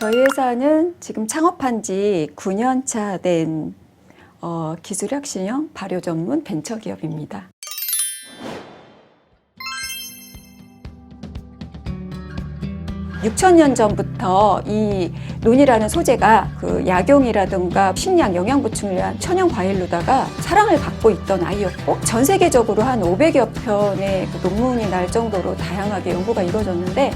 저희 회사는 지금 창업한 지 9년 차 된 기술혁신형 발효 전문 벤처기업입니다. (6,000년) 전부터 이 논이라는 소재가 그 약용이라든가 식량 영양 보충을 위한 천연 과일로다가 사랑을 받고 있던 아이였고, 전 세계적으로 한 500여 편의 그 논문이 날 정도로 다양하게 연구가 이루어졌는데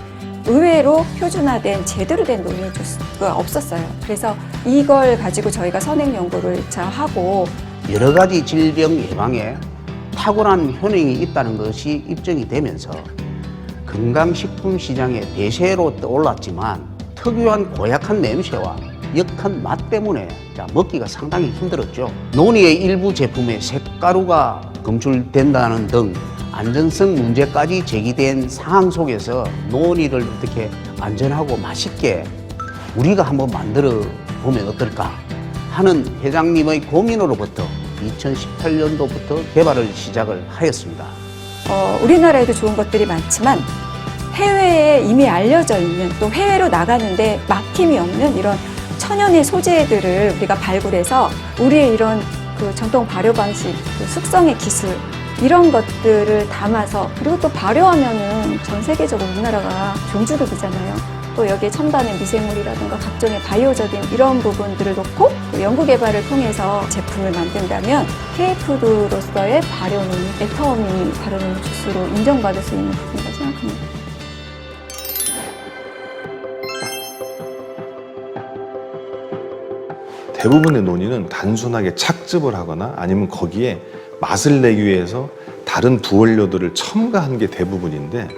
의외로 표준화된 제대로 된 논의 주스가 없었어요. 그래서 이걸 가지고 저희가 선행 연구를 하고 여러 가지 질병 예방에 탁월한 효능이 있다는 것이 입증이 되면서 건강식품 시장의 대세로 떠올랐지만 특유한 고약한 냄새와 역한 맛 때문에 먹기가 상당히 힘들었죠. 논의의 일부 제품에 색가루가 검출된다는 등 안전성 문제까지 제기된 상황 속에서 논의를 어떻게 안전하고 맛있게 우리가 한번 만들어 보면 어떨까 하는 회장님의 고민으로부터 2018년도부터 개발을 시작을 하였습니다. 우리나라에도 좋은 것들이 많지만 해외에 이미 알려져 있는, 또 해외로 나가는데 막힘이 없는 이런 천연의 소재들을 우리가 발굴해서 우리의 이런 그 전통 발효 방식, 그 숙성의 기술 이런 것들을 담아서, 그리고 또 발효하면은 전 세계적으로 우리나라가 종주국이잖아요. 또 여기에 첨단의 미생물이라든가 각종의 바이오적인 이런 부분들을 놓고 연구 개발을 통해서 제품을 만든다면 K푸드로서의 발효논, 애터미 발효논 주스로 인정받을 수 있는 부분이라고 생각합니다. 대부분의 논의는 단순하게 착즙을 하거나 아니면 거기에 맛을 내기 위해서 다른 부원료들을 첨가한 게 대부분인데,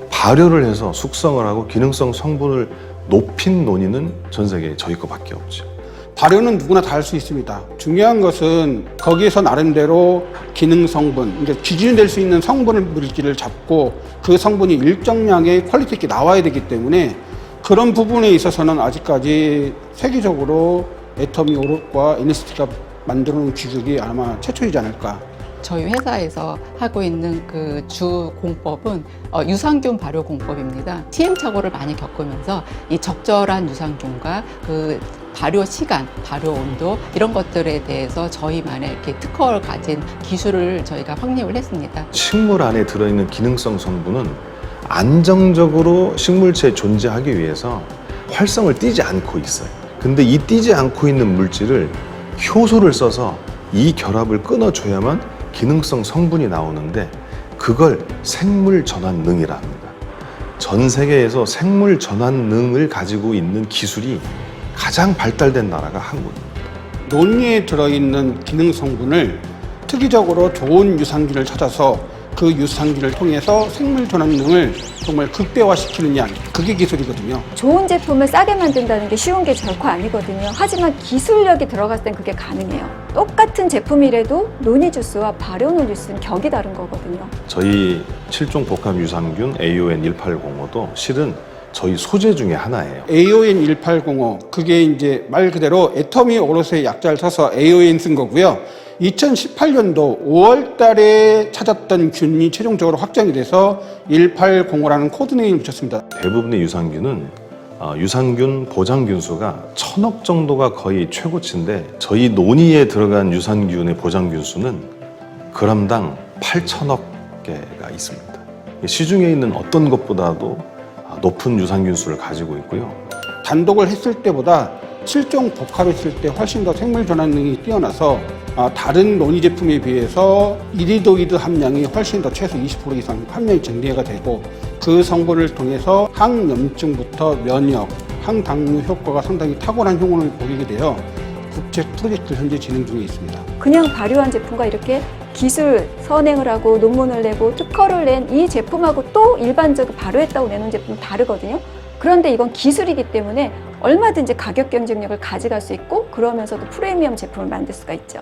발효를 해서 숙성을 하고 기능성 성분을 높인 논의는 전 세계에 저희 거밖에 없죠. 발효는 누구나 다 할 수 있습니다. 중요한 것은 거기에서 나름대로 기능 성분, 이제 기준이 될 수 있는 성분을 물질을 잡고 그 성분이 일정량의 퀄리티 있게 나와야 되기 때문에 그런 부분에 있어서는 아직까지 세계적으로 애터미 오롯과 NST가 만들어 놓은 기술이 아마 최초이지 않을까. 저희 회사에서 하고 있는 그 주 공법은 유산균 발효 공법입니다. 시행착오를 많이 겪으면서 이 적절한 유산균과 그 발효 시간, 발효 온도 이런 것들에 대해서 저희만의 이렇게 특허를 가진 기술을 저희가 확립을 했습니다. 식물 안에 들어있는 기능성 성분은 안정적으로 식물체에 존재하기 위해서 활성을 띠지 않고 있어요. 근데 이 띠지 않고 있는 물질을 효소를 써서 이 결합을 끊어줘야만 기능성 성분이 나오는데, 그걸 생물 전환능이라 합니다. 전 세계에서 생물 전환능을 가지고 있는 기술이 가장 발달된 나라가 한국입니다. 논리에 들어있는 기능 성분을 특이적으로 좋은 유산균을 찾아서 그 유산균을 통해서 생물 전환능을 정말 극대화시키느냐, 그게 기술이거든요. 좋은 제품을 싸게 만든다는 게 쉬운 게 결코 아니거든요. 하지만 기술력이 들어갔을 땐 그게 가능해요. 똑같은 제품이라도 논이 주스와 발효 논 주스는 격이 다른 거거든요. 저희 7종 복합 유산균 AON1805도 실은 저희 소재 중에 하나예요. AON1805, 그게 이제 말 그대로 애터미 오롯의 약자를 써서 AON 쓴 거고요. 2018년도 5월 달에 찾았던 균이 최종적으로 확정이 돼서 1805라는 코드네임을 붙였습니다. 대부분의 유산균은 유산균 보장균수가 1000억 정도가 거의 최고치인데, 저희 논의에 들어간 유산균의 보장균수는 그램당 8,000억 개가 있습니다. 시중에 있는 어떤 것보다도 높은 유산균수를 가지고 있고요. 단독을 했을 때보다 7종 복합했을 때 훨씬 더 생물 전환능이 뛰어나서 다른 논의 제품에 비해서 이리도이드 함량이 훨씬 더 최소 20% 이상 함량이 증대가 되고, 그 성분을 통해서 항염증부터 면역, 항당뇨 효과가 상당히 탁월한 효능을 보이게 되어 국제 프로젝트를 현재 진행 중에 있습니다. 그냥 발효한 제품과 이렇게 기술 선행을 하고 논문을 내고 특허를 낸 이 제품하고 또 일반적으로 발효했다고 내놓은 제품은 다르거든요. 그런데 이건 기술이기 때문에 얼마든지 가격 경쟁력을 가져갈 수 있고, 그러면서도 프리미엄 제품을 만들 수가 있죠.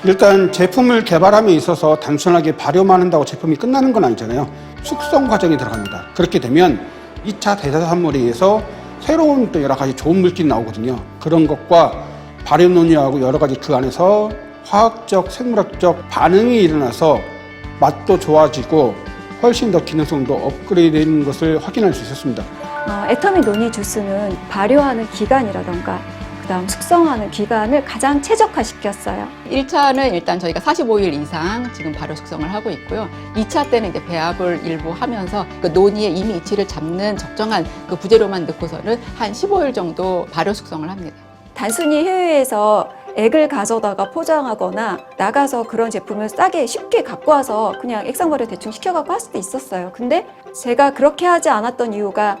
일단 제품을 개발함에 있어서 단순하게 발효만 한다고 제품이 끝나는 건 아니잖아요. 숙성 과정이 들어갑니다. 그렇게 되면 2차 대사산물에 의해서 새로운 또 여러 가지 좋은 물질이 나오거든요. 그런 것과 발효 논의하고 여러 가지 그 안에서 화학적, 생물학적 반응이 일어나서 맛도 좋아지고 훨씬 더 기능성도 업그레이드된 것을 확인할 수 있었습니다. 애터미 노니 주스는 발효하는 기간이라던가 그다음 숙성하는 기간을 가장 최적화시켰어요. 1차는 일단 저희가 45일 이상 지금 발효 숙성을 하고 있고요. 2차 때는 이제 배합을 일부 하면서 그 논이의 이미 이치를 잡는 적정한 그 부재료만 넣고서는 한 15일 정도 발효 숙성을 합니다. 단순히 해외에서 액을 가져다가 포장하거나 나가서 그런 제품을 싸게 쉽게 갖고 와서 그냥 액상발효 대충 시켜갖고 할 수도 있었어요. 근데 제가 그렇게 하지 않았던 이유가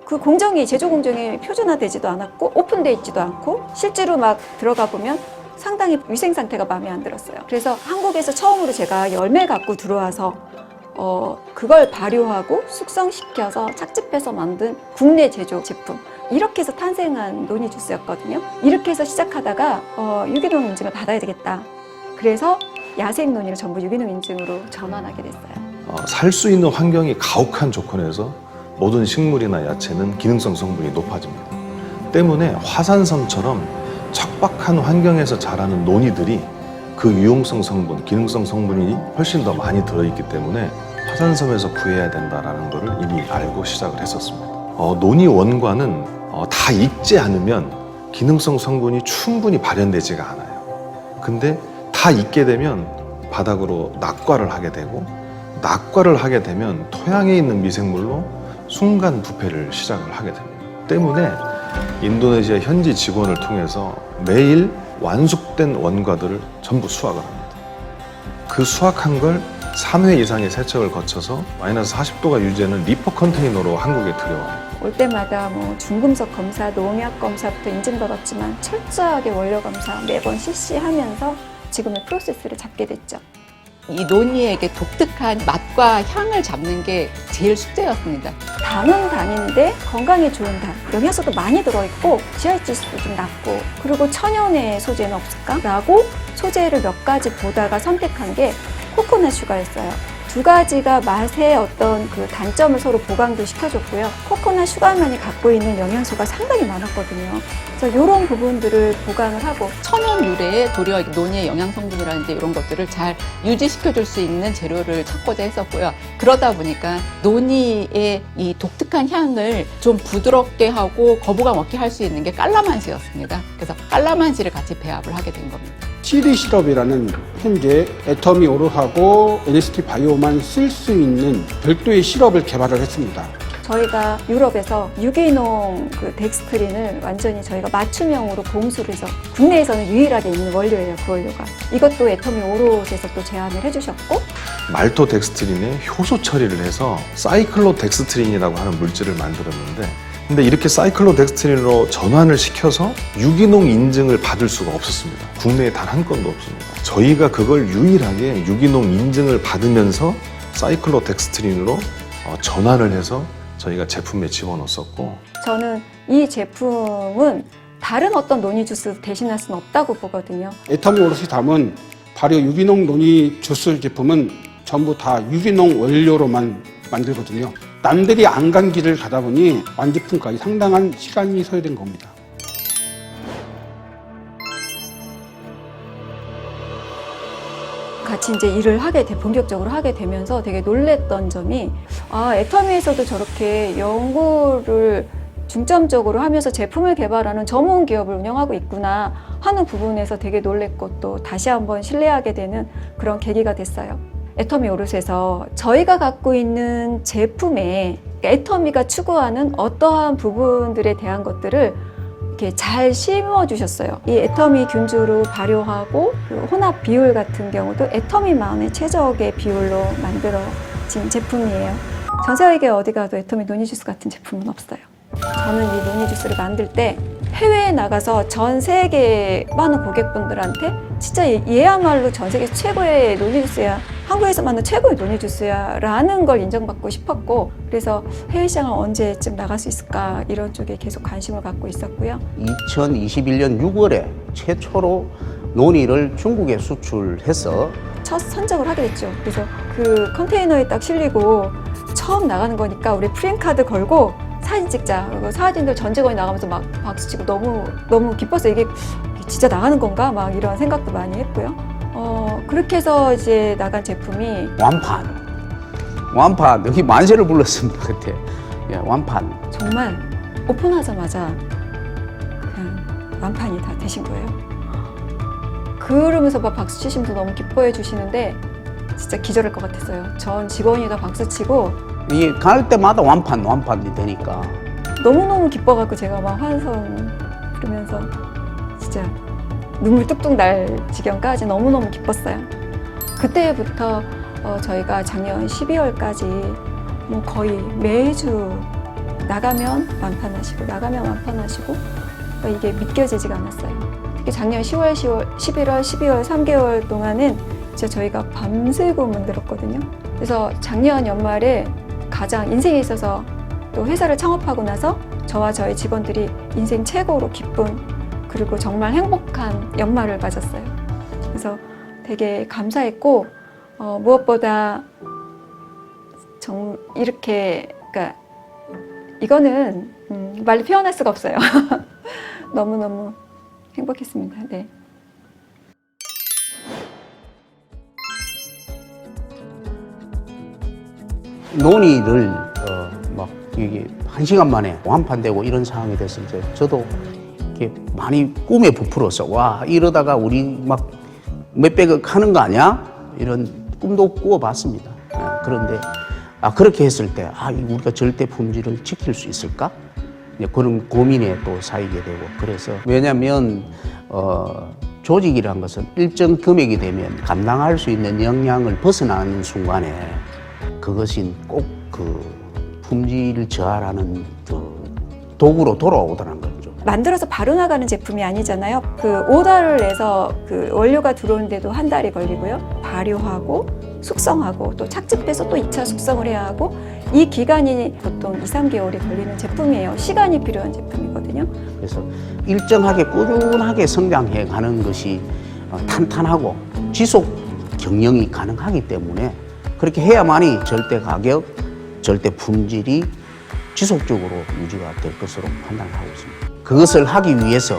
그 공정이, 제조 공정이 표준화되지도 않았고 오픈되어 있지도 않고 실제로 막 들어가 보면 상당히 위생 상태가 마음에 안 들었어요. 그래서 한국에서 처음으로 제가 열매 갖고 들어와서 그걸 발효하고 숙성시켜서 착즙해서 만든 국내 제조 제품, 이렇게 해서 탄생한 노니 주스였거든요. 이렇게 해서 시작하다가 유기농 인증을 받아야 되겠다. 그래서 야생 노니를 전부 유기농 인증으로 전환하게 됐어요. 살 수 있는 환경이 가혹한 조건에서 모든 식물이나 야채는 기능성 성분이 높아집니다. 때문에 화산섬처럼 척박한 환경에서 자라는 노니들이 그 유용성 성분, 기능성 성분이 훨씬 더 많이 들어있기 때문에 화산섬에서 구해야 된다는 것을 이미 알고 시작을 했었습니다. 노니 원과는 다 익지 않으면 기능성 성분이 충분히 발현되지가 않아요. 근데 다 익게 되면 바닥으로 낙과를 하게 되고, 낙과를 하게 되면 토양에 있는 미생물로 순간 부패를 시작을 하게 됩니다. 때문에 인도네시아 현지 직원을 통해서 매일 완숙된 원과들을 전부 수확을 합니다. 그 수확한 걸 3회 이상의 세척을 거쳐서 마이너스 40도가 유지되는 리퍼 컨테이너로 한국에 들여와요. 올 때마다 뭐 중금속 검사, 농약 검사부터 인증받았지만 철저하게 원료 검사 매번 실시하면서 지금의 프로세스를 잡게 됐죠. 이 노니에게 독특한 맛과 향을 잡는 게 제일 숙제였습니다. 당은 당인데 건강에 좋은 당, 영양소도 많이 들어있고 GI 지수도 좀 낮고, 그리고 천연의 소재는 없을까라고 소재를 몇 가지 보다가 선택한 게 코코넛 슈가였어요. 두 가지가 맛의 어떤 그 단점을 서로 보강도 시켜줬고요. 코코넛 슈가만이 갖고 있는 영양소가 상당히 많았거든요. 그래서 이런 부분들을 보강을 하고, 천연 유래의 도리어 노니의 영양 성분이라든지 이런 것들을 잘 유지시켜줄 수 있는 재료를 찾고자 했었고요. 그러다 보니까 노니의 이 독특한 향을 좀 부드럽게 하고 거부감 없게 할 수 있는 게 깔라만시였습니다. 그래서 깔라만시를 같이 배합을 하게 된 겁니다. CD 시럽이라는 현재 애터미 오르하고 NST 바이오만 쓸 수 있는 별도의 시럽을 개발을 했습니다. 저희가 유럽에서 유기농 그 덱스트린을 완전히 저희가 맞춤형으로 공수를 해서 국내에서는 유일하게 있는 원료예요, 그 원료가. 이것도 애터미 오롯에서 또 제안을 해주셨고, 말토덱스트린에 효소 처리를 해서 사이클로덱스트린이라고 하는 물질을 만들었는데, 근데 이렇게 사이클로덱스트린으로 전환을 시켜서 유기농 인증을 받을 수가 없었습니다. 국내에 단 한 건도 없습니다. 저희가 그걸 유일하게 유기농 인증을 받으면서 사이클로덱스트린으로 전환을 해서 저희가 제품에 집어넣었었고, 저는 이 제품은 다른 어떤 노니 주스 대신할 수는 없다고 보거든요. 애터미 오롯이 담은 발효 유기농 노니 주스 제품은 전부 다 유기농 원료로만 만들거든요. 남들이 안 간 길을 가다 보니 완제품까지 상당한 시간이 소요된 겁니다. 같이 이제 일을 본격적으로 하게 되면서 되게 놀랬던 점이, 애터미에서도 저렇게 연구를 중점적으로 하면서 제품을 개발하는 전문 기업을 운영하고 있구나 하는 부분에서 되게 놀랬고, 또 다시 한번 신뢰하게 되는 그런 계기가 됐어요. 애터미 오롯에서 저희가 갖고 있는 제품에 애터미가 추구하는 어떠한 부분들에 대한 것들을 이렇게 잘 심어주셨어요. 이 애터미 균주로 발효하고 그 혼합 비율 같은 경우도 애터미만의 최적의 비율로 만들어진 제품이에요. 전 세계 어디 가도 애터미 노니 주스 같은 제품은 없어요. 저는 이 노니 주스를 만들 때 해외에 나가서 전 세계 많은 고객분들한테 진짜 얘야말로 전 세계 최고의 노니 주스야, 한국에서 만든 최고의 노니 주스야 라는 걸 인정받고 싶었고, 그래서 해외 시장을 언제쯤 나갈 수 있을까 이런 쪽에 계속 관심을 갖고 있었고요. 2021년 6월에 최초로 노니를 중국에 수출해서 첫 선적을 하게 됐죠. 그래서 그 컨테이너에 딱 실리고 처음 나가는 거니까 우리 프레임카드 걸고 사진 찍자. 그리고 사진들 전 직원이 나가면서 막 박수치고 너무 기뻤어요. 이게 진짜 나가는 건가? 막 이런 생각도 많이 했고요. 그렇게 해서 이제 나간 제품이 완판. 완판 여기 만세를 불렀습니다 그때. 예, 완판. 정말 오픈하자마자 그냥 완판이 다 되신 거예요. 그러면서 막 박수 치시면서 너무 기뻐해 주시는데 진짜 기절할 것 같았어요. 전 직원이다 박수 치고 이게 갈 때마다 완판이 되니까. 너무너무 기뻐갖고 제가 막 환성 부르면서 진짜 눈물 뚝뚝 날 지경까지 너무너무 기뻤어요. 그때부터 저희가 작년 12월까지 뭐 거의 매주 나가면 완판하시고 이게 믿겨지지가 않았어요. 특히 작년 10월, 11월, 12월 3개월 동안은 진짜 저희가 밤새고 만들었거든요. 그래서 작년 연말에 가장 인생에 있어서 또 회사를 창업하고 나서 저와 저희 직원들이 인생 최고로 기쁜 그리고 정말 행복한 연말을 맞았어요. 그래서 되게 감사했고 무엇보다 이렇게 그러니까 이거는 말로 표현할 수가 없어요. 너무너무 행복했습니다. 네. 논의를 막 이게 1시간 만에 완판되고 이런 상황이 됐을 때 저도 이렇게 많이 꿈에 부풀어서 와 이러다가 우리 막 몇백억 하는 거 아니야? 이런 꿈도 꾸어봤습니다. 그런데 그렇게 했을 때 우리가 절대 품질을 지킬 수 있을까? 그런 고민에 또 쌓이게 되고 그래서 왜냐하면 조직이라는 것은 일정 금액이 되면 감당할 수 있는 역량을 벗어나는 순간에 그것이 꼭 그 품질 저하라는 그 도구로 돌아오더라는 거죠. 만들어서 바로 나가는 제품이 아니잖아요. 그 오더를 내서 그 원료가 들어오는데도 한 달이 걸리고요. 발효하고 숙성하고 또 착즙해서 또 2차 숙성을 해야 하고 이 기간이 보통 2, 3개월이 걸리는 제품이에요. 시간이 필요한 제품이거든요. 그래서 일정하게 꾸준하게 성장해 가는 것이 탄탄하고 지속 경영이 가능하기 때문에 그렇게 해야만이 절대 가격, 절대 품질이 지속적으로 유지가 될 것으로 판단을 하고 있습니다. 그것을 하기 위해서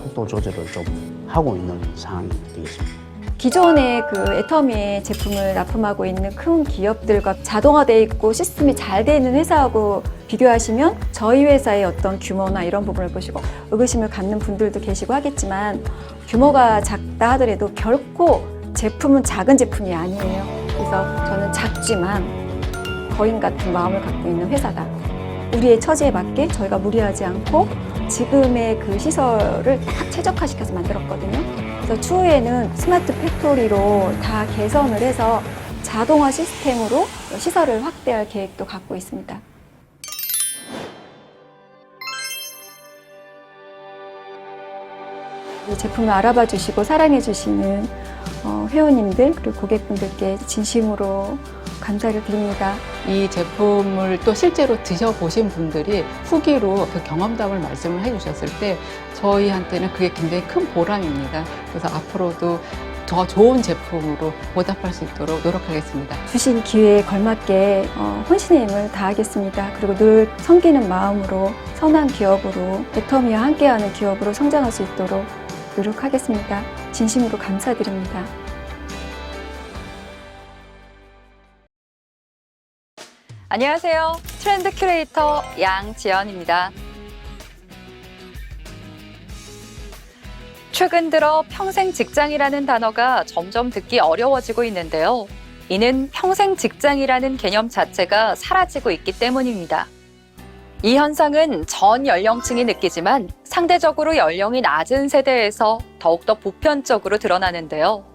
속도 조절을 좀 하고 있는 상황이 되겠습니다. 기존의 그 애터미의 제품을 납품하고 있는 큰 기업들과 자동화되어 있고 시스템이 잘 되어 있는 회사하고 비교하시면 저희 회사의 어떤 규모나 이런 부분을 보시고 의구심을 갖는 분들도 계시고 하겠지만 규모가 작다 하더라도 결코 제품은 작은 제품이 아니에요. 그래서 저는 작지만 거인 같은 마음을 갖고 있는 회사다. 우리의 처지에 맞게 저희가 무리하지 않고 지금의 그 시설을 딱 최적화시켜서 만들었거든요. 그래서 추후에는 스마트 팩토리로 다 개선을 해서 자동화 시스템으로 시설을 확대할 계획도 갖고 있습니다. 이 제품을 알아봐 주시고 사랑해 주시는 회원님들 그리고 고객분들께 진심으로 감사를 드립니다. 이 제품을 또 실제로 드셔보신 분들이 후기로 그 경험담을 말씀을 해주셨을 때 저희한테는 그게 굉장히 큰 보람입니다. 그래서 앞으로도 더 좋은 제품으로 보답할 수 있도록 노력하겠습니다. 주신 기회에 걸맞게 혼신의 힘을 다하겠습니다. 그리고 늘 섬기는 마음으로 선한 기업으로 애터미와 함께하는 기업으로 성장할 수 있도록 노력하겠습니다. 진심으로 감사드립니다. 안녕하세요. 트렌드 큐레이터 양지연입니다. 최근 들어 평생 직장이라는 단어가 점점 듣기 어려워지고 있는데요. 이는 평생 직장이라는 개념 자체가 사라지고 있기 때문입니다. 이 현상은 전 연령층이 느끼지만 상대적으로 연령이 낮은 세대에서 더욱더 보편적으로 드러나는데요.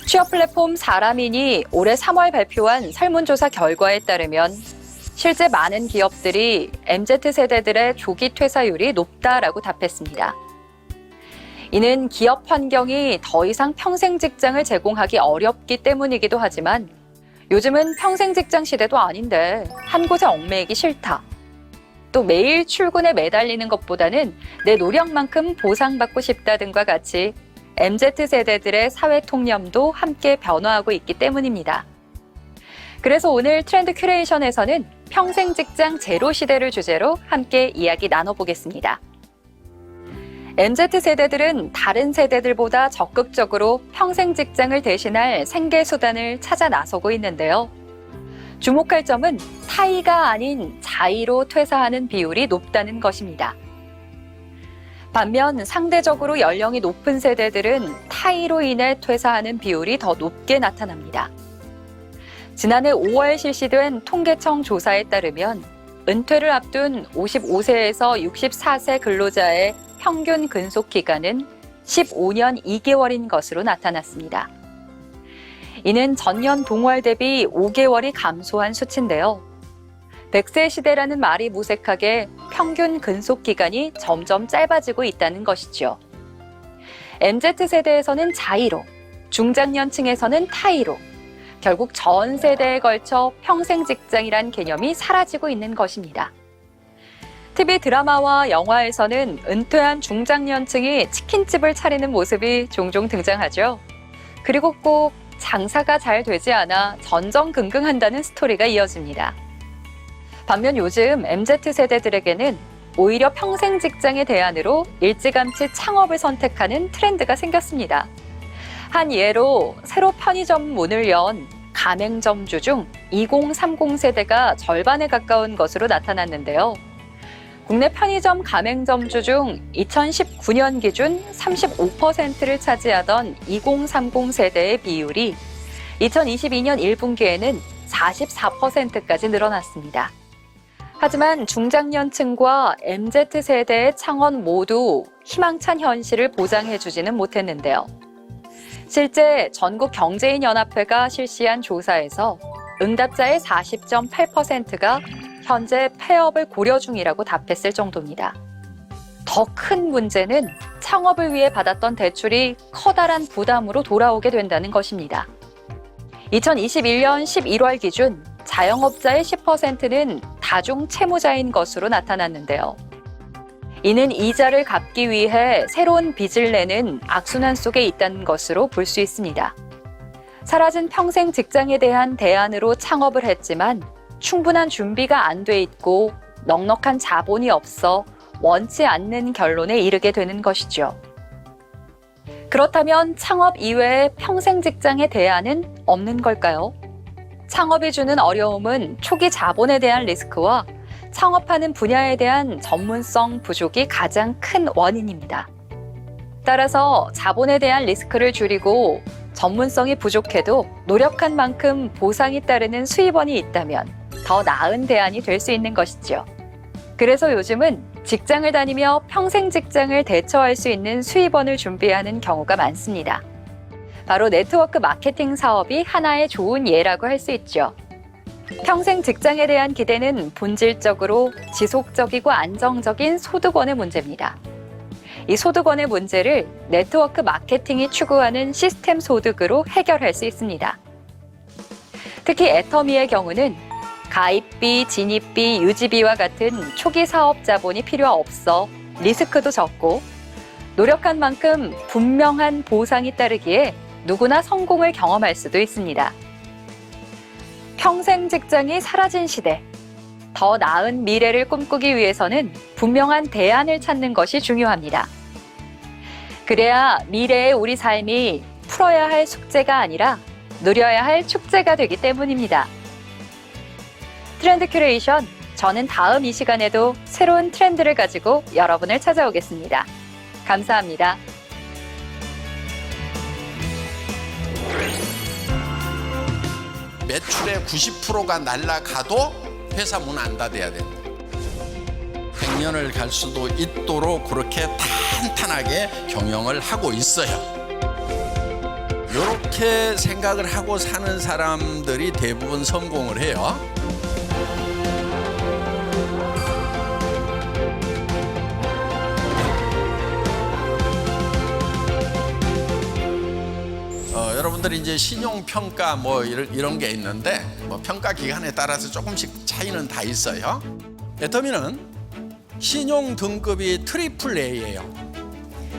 취업 플랫폼 사람인이 올해 3월 발표한 설문조사 결과에 따르면 실제 많은 기업들이 MZ세대들의 조기 퇴사율이 높다라고 답했습니다. 이는 기업 환경이 더 이상 평생 직장을 제공하기 어렵기 때문이기도 하지만 요즘은 평생 직장 시대도 아닌데 한 곳에 얽매이기 싫다. 또 매일 출근에 매달리는 것보다는 내 노력만큼 보상받고 싶다 등과 같이 MZ세대들의 사회 통념도 함께 변화하고 있기 때문입니다. 그래서 오늘 트렌드 큐레이션에서는 평생 직장 제로 시대를 주제로 함께 이야기 나눠보겠습니다. MZ세대들은 다른 세대들보다 적극적으로 평생 직장을 대신할 생계 수단을 찾아 나서고 있는데요. 주목할 점은 타이가 아닌 자이로 퇴사하는 비율이 높다는 것입니다. 반면 상대적으로 연령이 높은 세대들은 타이로 인해 퇴사하는 비율이 더 높게 나타납니다. 지난해 5월 실시된 통계청 조사에 따르면 은퇴를 앞둔 55세에서 64세 근로자의 평균 근속 기간은 15년 2개월인 것으로 나타났습니다. 이는 전년 동월 대비 5개월이 감소한 수치인데요. 100세 시대라는 말이 무색하게 평균 근속 기간이 점점 짧아지고 있다는 것이죠. MZ세대에서는 자이로, 중장년층에서는 타이로, 결국 전 세대에 걸쳐 평생 직장이란 개념이 사라지고 있는 것입니다. TV 드라마와 영화에서는 은퇴한 중장년층이 치킨집을 차리는 모습이 종종 등장하죠. 그리고 꼭 장사가 잘 되지 않아 전전긍긍한다는 스토리가 이어집니다. 반면 요즘 MZ세대들에게는 오히려 평생 직장의 대안으로 일찌감치 창업을 선택하는 트렌드가 생겼습니다. 한 예로 새로 편의점 문을 연 가맹점주 중 2030 세대가 절반에 가까운 것으로 나타났는데요. 국내 편의점 가맹점주 중 2019년 기준 35%를 차지하던 2030 세대의 비율이 2022년 1분기에는 44%까지 늘어났습니다. 하지만 중장년층과 MZ세대의 창업 모두 희망찬 현실을 보장해주지는 못했는데요. 실제 전국경제인연합회가 실시한 조사에서 응답자의 40.8%가 현재 폐업을 고려 중이라고 답했을 정도입니다. 더 큰 문제는 창업을 위해 받았던 대출이 커다란 부담으로 돌아오게 된다는 것입니다. 2021년 11월 기준 자영업자의 10%는 다중 채무자인 것으로 나타났는데요. 이는 이자를 갚기 위해 새로운 빚을 내는 악순환 속에 있다는 것으로 볼 수 있습니다. 사라진 평생 직장에 대한 대안으로 창업을 했지만 충분한 준비가 안 돼 있고 넉넉한 자본이 없어 원치 않는 결론에 이르게 되는 것이죠. 그렇다면 창업 이외에 평생 직장의 대안은 없는 걸까요? 창업이 주는 어려움은 초기 자본에 대한 리스크와 창업하는 분야에 대한 전문성 부족이 가장 큰 원인입니다. 따라서 자본에 대한 리스크를 줄이고 전문성이 부족해도 노력한 만큼 보상이 따르는 수입원이 있다면 더 나은 대안이 될 수 있는 것이죠. 그래서 요즘은 직장을 다니며 평생 직장을 대처할 수 있는 수입원을 준비하는 경우가 많습니다. 바로 네트워크 마케팅 사업이 하나의 좋은 예라고 할 수 있죠. 평생 직장에 대한 기대는 본질적으로 지속적이고 안정적인 소득원의 문제입니다. 이 소득원의 문제를 네트워크 마케팅이 추구하는 시스템 소득으로 해결할 수 있습니다. 특히 애터미의 경우는 가입비, 진입비, 유지비와 같은 초기 사업 자본이 필요 없어 리스크도 적고 노력한 만큼 분명한 보상이 따르기에 누구나 성공을 경험할 수도 있습니다. 평생 직장이 사라진 시대, 더 나은 미래를 꿈꾸기 위해서는 분명한 대안을 찾는 것이 중요합니다. 그래야 미래의 우리 삶이 풀어야 할 숙제가 아니라 누려야 할 축제가 되기 때문입니다. 트렌드 큐레이션, 저는 다음 이 시간에도 새로운 트렌드를 가지고 여러분을 찾아오겠습니다. 감사합니다. 매출의 90%가 날아가도 회사 문 안 닫아야 된다. 100년을 갈 수도 있도록 그렇게 탄탄하게 경영을 하고 있어요. 이렇게 생각을 하고 사는 사람들이 대부분 성공을 해요. 여러분들이 이제 신용평가 뭐 이런 게 있는데 뭐 평가 기간에 따라서 조금씩 차이는 다 있어요. 애터미는 신용 등급이 트리플 A예요.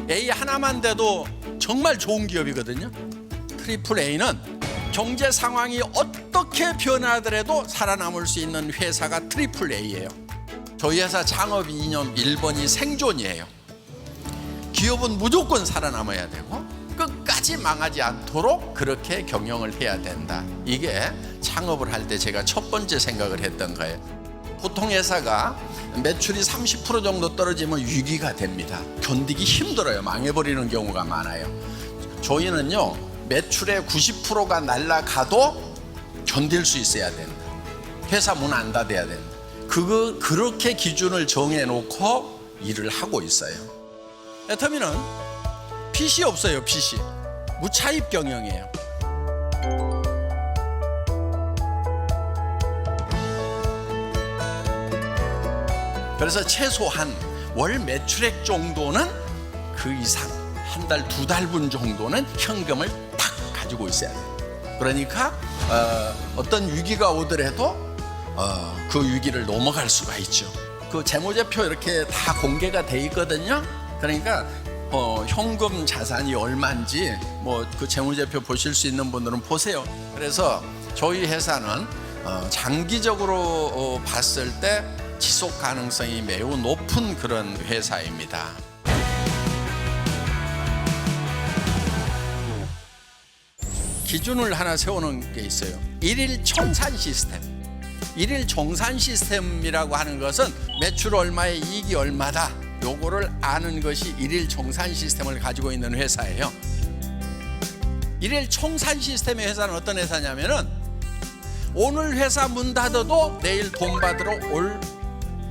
A 하나만 돼도 정말 좋은 기업이거든요. 트리플 A는 경제 상황이 어떻게 변하더라도 살아남을 수 있는 회사가 트리플 A예요. 저희 회사 창업 이념 1번이 생존이에요. 기업은 무조건 살아남아야 되고 끝까지 끝까지 망하지 않도록 그렇게 경영을 해야 된다. 이게 창업을 할 때 제가 첫 번째 생각을 했던 거예요. 보통 회사가 매출이 30% 정도 떨어지면 위기가 됩니다. 견디기 힘들어요. 망해버리는 경우가 많아요. 저희는요, 매출의 90%가 날아가도 견딜 수 있어야 된다. 회사 문 안 닫아야 된다. 그렇게 기준을 정해놓고 일을 하고 있어요. 애터미는 빚이 없어요. 빚이 무차입 경영이에요. 그래서 최소한 월 매출액 정도는 그 이상 한 달, 두 달분 정도는 현금을 딱 가지고 있어야 돼요. 그러니까 어떤 위기가 오더라도 그 위기를 넘어갈 수가 있죠. 그 재무제표 이렇게 다 공개가 돼 있거든요. 그러니까 현금 자산이 얼마인지 뭐 그 재무제표 보실 수 있는 분들은 보세요. 그래서 저희 회사는 장기적으로 봤을 때 지속 가능성이 매우 높은 그런 회사입니다. 기준을 하나 세우는 게 있어요. 일일 청산 시스템. 일일 정산 시스템이라고 하는 것은 매출 얼마에 이익이 얼마다, 요거를 아는 것이 일일 정산 시스템을 가지고 있는 회사예요. 일일 청산 시스템의 회사는 어떤 회사냐면은 오늘 회사 문 닫아도 내일 돈 받으러 올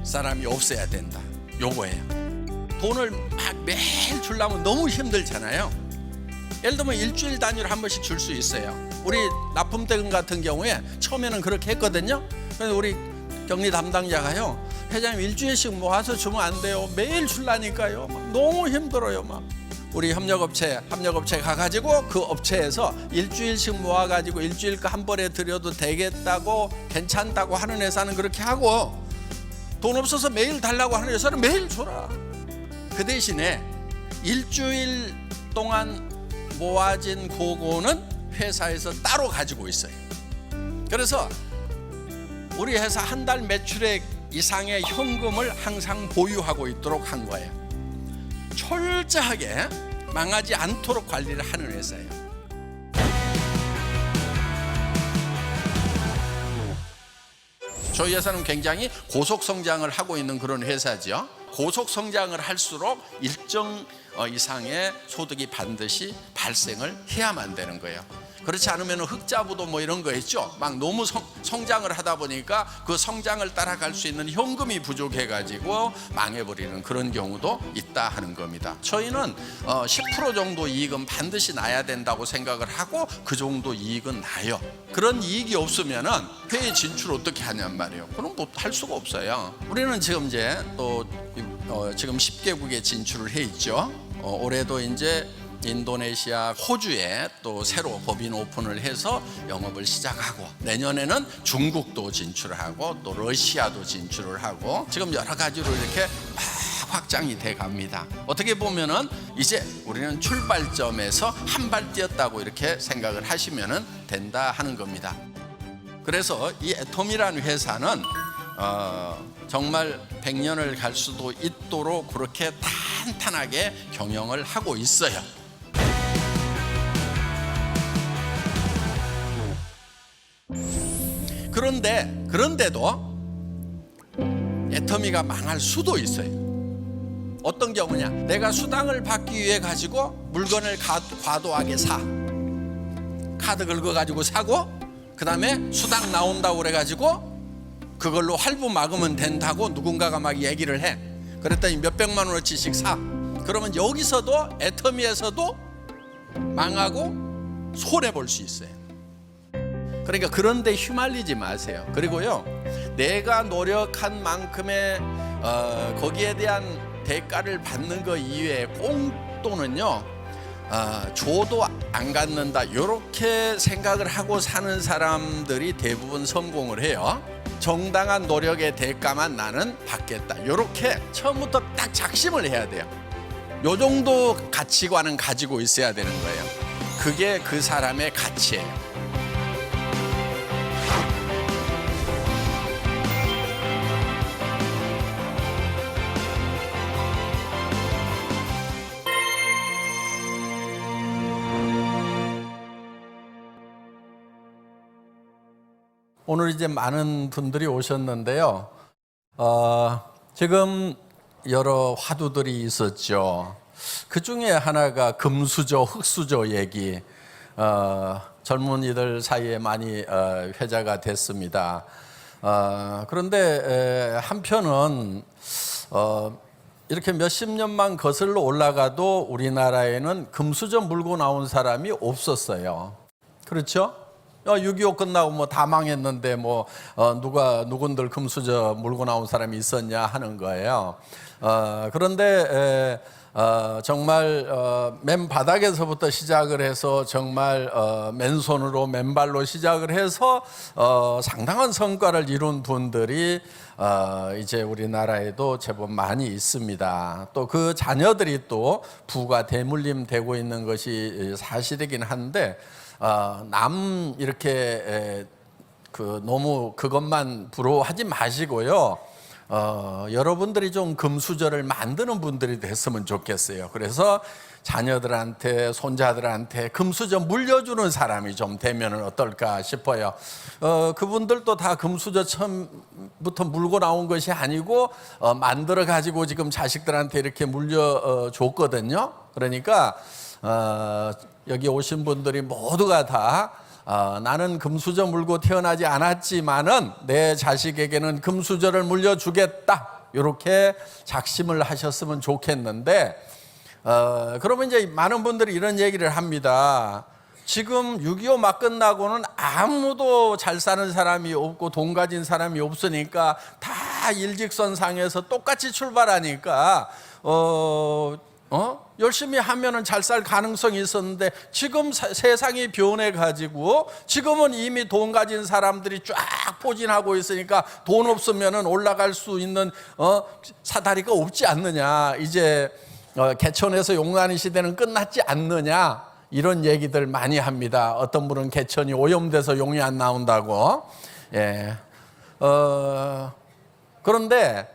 사람이 없어야 된다. 요거예요. 돈을 막 매일 주려면 너무 힘들잖아요. 예를 들면 일주일 단위로 한 번씩 줄 수 있어요. 우리 납품대금 같은 경우에 처음에는 그렇게 했거든요. 그래서 우리 격리 담당자가요, 회장님 일주일씩 모아서 주면 안 돼요. 매일 줄라니까요. 막 너무 힘들어요. 막 우리 협력업체 가가지고 그 업체에서 일주일씩 모아가지고 일주일 거 한 번에 드려도 되겠다고 괜찮다고 하는 회사는 그렇게 하고, 돈 없어서 매일 달라고 하는 회사는 매일 줘라. 그 대신에 일주일 동안 모아진 그거는 회사에서 따로 가지고 있어요. 그래서 우리 회사 한 달 매출액 이상의 현금을 항상 보유하고 있도록 한 거예요. 철저하게 망하지 않도록 관리를 하는 회사예요. 저희 회사는 굉장히 고속 성장을 하고 있는 그런 회사죠. 고속 성장을 할수록 일정 이상의 소득이 반드시 발생을 해야만 되는 거예요. 그렇지 않으면 흑자부도 뭐 이런 거 있죠. 막 너무 성장을 하다 보니까 그 성장을 따라갈 수 있는 현금이 부족해가지고 망해버리는 그런 경우도 있다 하는 겁니다. 저희는 10% 정도 이익은 반드시 나야 된다고 생각을 하고 그 정도 이익은 나요. 그런 이익이 없으면은 회의 진출 어떻게 하냔 말이에요. 그럼 뭐 할 수가 없어요. 우리는 지금 이제 또 지금 10개국에 진출을 해 있죠. 올해도 이제 인도네시아, 호주에 또 새로 법인 오픈을 해서 영업을 시작하고, 내년에는 중국도 진출하고 또 러시아도 진출을 하고, 지금 여러 가지로 이렇게 막 확장이 돼 갑니다. 어떻게 보면은 이제 우리는 출발점에서 한 발 뛰었다고 이렇게 생각을 하시면 된다 하는 겁니다. 그래서 이 애톰이라는 회사는 정말 100년을 갈 수도 있도록 그렇게 탄탄하게 경영을 하고 있어요. 그런데도 애터미가 망할 수도 있어요. 어떤 경우냐, 내가 수당을 받기 위해 가지고 물건을 과도하게 사, 카드 긁어 가지고 사고, 그 다음에 수당 나온다고 그래 가지고 그걸로 할부 막으면 된다고 누군가가 막 얘기를 해. 그랬더니 몇백만 원어치씩 사. 그러면 여기서도 애터미에서도 망하고 손해볼 수 있어요. 그러니까 그런데 휘말리지 마세요. 그리고요, 내가 노력한 만큼의 거기에 대한 대가를 받는 것 이외에 꽁돈은요, 줘도 안 갖는다, 이렇게 생각을 하고 사는 사람들이 대부분 성공을 해요. 정당한 노력의 대가만 나는 받겠다, 이렇게 처음부터 딱 작심을 해야 돼요. 요 정도 가치관은 가지고 있어야 되는 거예요. 그게 그 사람의 가치예요. 오늘 이제 많은 분들이 오셨는데요. 지금 여러 화두들이 있었죠. 그 중에 하나가 금수저, 흙수저 얘기. 젊은이들 사이에 많이 회자가 됐습니다. 그런데 한편은 이렇게 몇십 년만 거슬러 올라가도 우리나라에는 금수저 물고 나온 사람이 없었어요. 그렇죠? 6.25 끝나고 뭐 다 망했는데 뭐 누군들 금수저 물고 나온 사람이 있었냐 하는 거예요. 그런데 정말 맨 바닥에서부터 시작을 해서 정말 맨손으로 맨발로 시작을 해서 상당한 성과를 이룬 분들이 이제 우리나라에도 제법 많이 있습니다. 또 그 자녀들이 또 부가 대물림 되고 있는 것이 사실이긴 한데 남 이렇게 너무 그것만 부러워하지 마시고요. 여러분들이 좀 금수저를 만드는 분들이 됐으면 좋겠어요. 그래서 자녀들한테, 손자들한테 금수저 물려주는 사람이 좀 되면 어떨까 싶어요. 그분들도 다 금수저 처음부터 물고 나온 것이 아니고 만들어 가지고 지금 자식들한테 이렇게 물려줬거든요. 그러니까 여기 오신 분들이 모두가 다 나는 금수저 물고 태어나지 않았지만은 내 자식에게는 금수저를 물려주겠다, 이렇게 작심을 하셨으면 좋겠는데, 그러면 이제 많은 분들이 이런 얘기를 합니다. 지금 6.25 막 끝나고는 아무도 잘 사는 사람이 없고 돈 가진 사람이 없으니까 다 일직선상에서 똑같이 출발하니까 열심히 하면은 잘 살 가능성이 있었는데 지금 세상이 변해가지고 지금은 이미 돈 가진 사람들이 쫙 포진하고 있으니까 돈 없으면은 올라갈 수 있는 사다리가 없지 않느냐, 이제 개천에서 용나는 시대는 끝났지 않느냐, 이런 얘기들 많이 합니다. 어떤 분은 개천이 오염돼서 용이 안 나온다고. 예. 그런데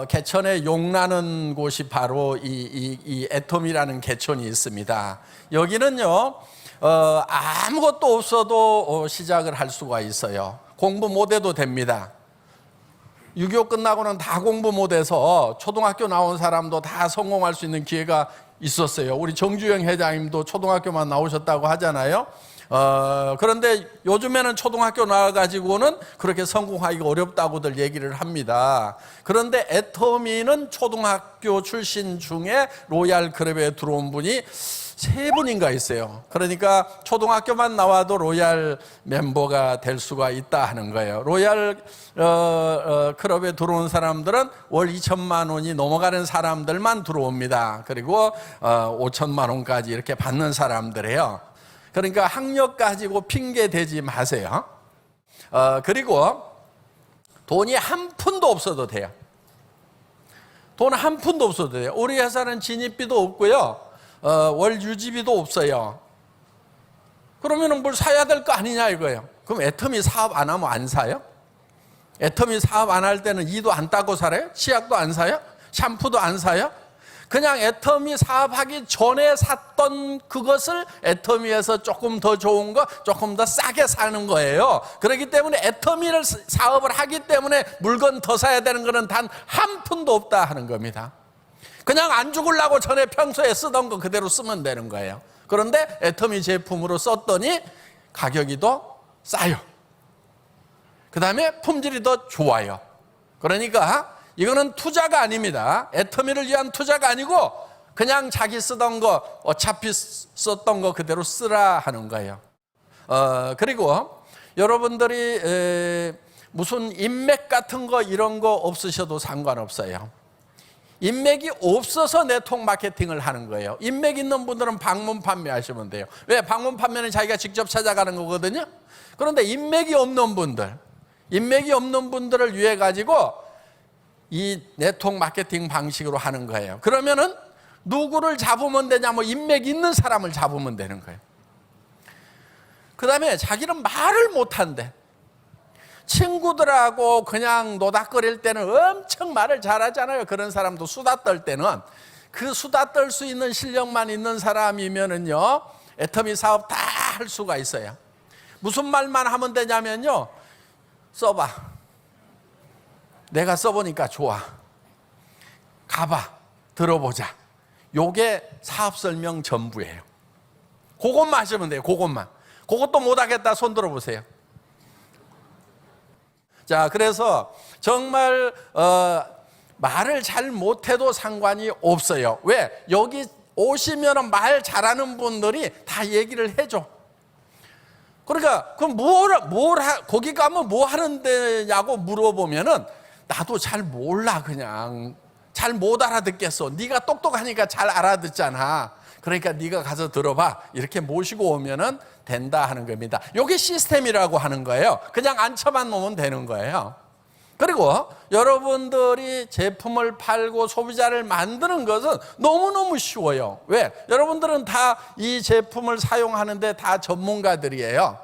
개천에 용나는 곳이 바로 이 애톰이라는 개천이 있습니다. 여기는요, 아무것도 없어도 시작을 할 수가 있어요. 공부 못해도 됩니다. 6.25 끝나고는 다 공부 못해서 초등학교 나온 사람도 다 성공할 수 있는 기회가 있었어요. 우리 정주영 회장님도 초등학교만 나오셨다고 하잖아요. 그런데 요즘에는 초등학교 나와가지고는 그렇게 성공하기가 어렵다고들 얘기를 합니다. 그런데 애터미는 초등학교 출신 중에 로얄 클럽에 들어온 분이 3분인가 있어요. 그러니까 초등학교만 나와도 로얄 멤버가 될 수가 있다 하는 거예요. 로얄 클럽에 들어온 사람들은 월 2천만 원이 넘어가는 사람들만 들어옵니다. 그리고 5천만 원까지 이렇게 받는 사람들이에요. 그러니까 학력 가지고 핑계 대지 마세요. 그리고 돈이 한 푼도 없어도 돼요. 돈 한 푼도 없어도 돼요. 우리 회사는 진입비도 없고요. 월 유지비도 없어요. 그러면 뭘 사야 될 거 아니냐 이거예요. 그럼 애터미 사업 안 하면 안 사요? 애터미 사업 안 할 때는 이도 안 따고 살아요? 치약도 안 사요? 샴푸도 안 사요? 그냥 애터미 사업하기 전에 샀던 그것을 애터미에서 조금 더 좋은 거, 조금 더 싸게 사는 거예요. 그렇기 때문에 애터미를 사업을 하기 때문에 물건 더 사야 되는 거는 단 한 푼도 없다 하는 겁니다. 그냥 안 죽으려고 전에 평소에 쓰던 거 그대로 쓰면 되는 거예요. 그런데 애터미 제품으로 썼더니 가격이 더 싸요. 그 다음에 품질이 더 좋아요. 그러니까 이거는 투자가 아닙니다. 애터미를 위한 투자가 아니고 그냥 자기 쓰던 거, 어차피 썼던 거 그대로 쓰라 하는 거예요. 그리고 여러분들이 무슨 인맥 같은 거 이런 거 없으셔도 상관없어요. 인맥이 없어서 네트워크 마케팅을 하는 거예요. 인맥 있는 분들은 방문 판매하시면 돼요. 왜? 방문 판매는 자기가 직접 찾아가는 거거든요. 그런데 인맥이 없는 분들을 위해 가지고 이 네트워크 마케팅 방식으로 하는 거예요. 그러면은 누구를 잡으면 되냐? 뭐 인맥 있는 사람을 잡으면 되는 거예요. 그 다음에 자기는 말을 못한대. 친구들하고 그냥 노닥거릴 때는 엄청 말을 잘하잖아요. 그런 사람도 수다 떨 때는 그 수다 떨 수 있는 실력만 있는 사람이면은요, 애터미 사업 다 할 수가 있어요. 무슨 말만 하면 되냐면요. 써봐. 내가 써보니까 좋아. 가봐. 들어보자. 요게 사업 설명 전부예요. 그것만 하시면 돼요. 그것만. 그것도 못하겠다 손 들어보세요. 자, 그래서 정말 말을 잘 못해도 상관이 없어요. 왜? 여기 오시면 말 잘하는 분들이 다 얘기를 해줘. 그러니까 그럼 거기 가면 뭐 하는 데냐고 물어보면은 나도 잘 몰라. 그냥 잘 못 알아듣겠어. 네가 똑똑하니까 잘 알아듣잖아. 그러니까 네가 가서 들어봐. 이렇게 모시고 오면은 된다 하는 겁니다. 이게 시스템이라고 하는 거예요. 그냥 앉혀만 놓으면 되는 거예요. 그리고 여러분들이 제품을 팔고 소비자를 만드는 것은 너무너무 쉬워요. 왜? 여러분들은 다 이 제품을 사용하는데 다 전문가들이에요.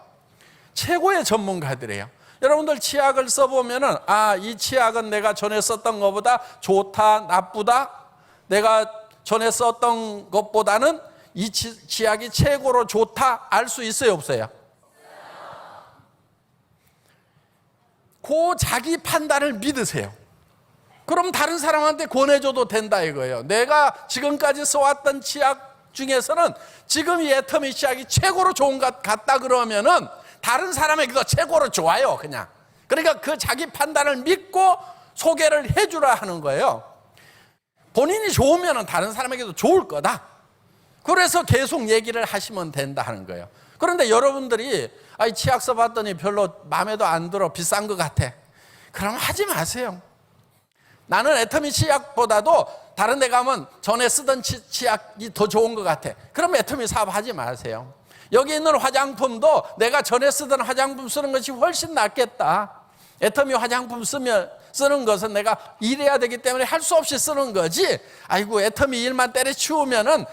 최고의 전문가들이에요. 여러분들 치약을 써보면은, 아, 이 치약은 내가 전에 썼던 것보다 좋다, 나쁘다? 내가 전에 썼던 것보다는 이 치약이 최고로 좋다? 알 수 있어요, 없어요? 그 자기 판단을 믿으세요. 그럼 다른 사람한테 권해줘도 된다 이거예요. 내가 지금까지 써왔던 치약 중에서는 지금 이 애터미 치약이 최고로 좋은 것 같다 그러면은 다른 사람에게도 최고로 좋아요, 그냥. 그러니까 그 자기 판단을 믿고 소개를 해주라 하는 거예요. 본인이 좋으면 다른 사람에게도 좋을 거다. 그래서 계속 얘기를 하시면 된다 하는 거예요. 그런데 여러분들이 이 치약 써봤더니 별로 마음에도 안 들어, 비싼 것 같아. 그럼 하지 마세요. 나는 애터미 치약보다도 다른 데 가면 전에 쓰던 치약이 더 좋은 것 같아. 그럼 애터미 사업하지 마세요. 여기 있는 화장품도 내가 전에 쓰던 화장품 쓰는 것이 훨씬 낫겠다. 애터미 화장품 쓰는 것은 내가 일해야 되기 때문에 할 수 없이 쓰는 거지. 아이고, 애터미 일만 때려치우면은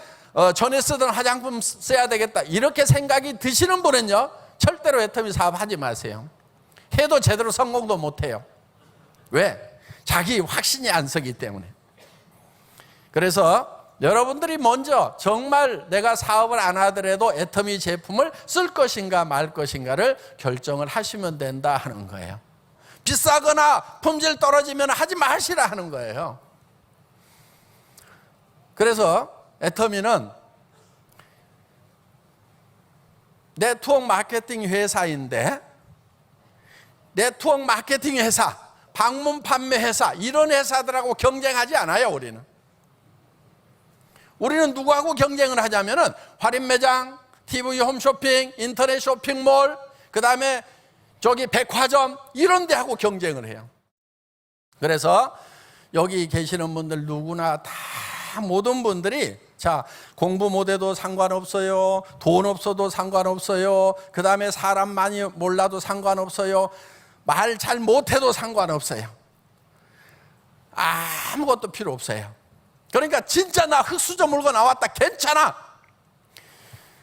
전에 쓰던 화장품 써야 되겠다. 이렇게 생각이 드시는 분은요, 절대로 애터미 사업하지 마세요. 해도 제대로 성공도 못해요. 왜? 자기 확신이 안 서기 때문에. 그래서 여러분들이 먼저 정말 내가 사업을 안 하더라도 애터미 제품을 쓸 것인가 말 것인가를 결정을 하시면 된다 하는 거예요. 비싸거나 품질 떨어지면 하지 마시라 하는 거예요. 그래서 애터미는 네트워크 마케팅 회사인데, 네트워크 마케팅 회사, 방문 판매 회사, 이런 회사들하고 경쟁하지 않아요. 우리는 누구하고 경쟁을 하냐면은 할인 매장, TV 홈쇼핑, 인터넷 쇼핑몰, 그 다음에 저기 백화점, 이런 데하고 경쟁을 해요. 그래서 여기 계시는 분들 누구나 다 모든 분들이, 자, 공부 못해도 상관없어요. 돈 없어도 상관없어요. 그 다음에 사람 많이 몰라도 상관없어요. 말 잘 못해도 상관없어요. 아무것도 필요 없어요. 그러니까 진짜 나 흙수저 물고 나왔다, 괜찮아.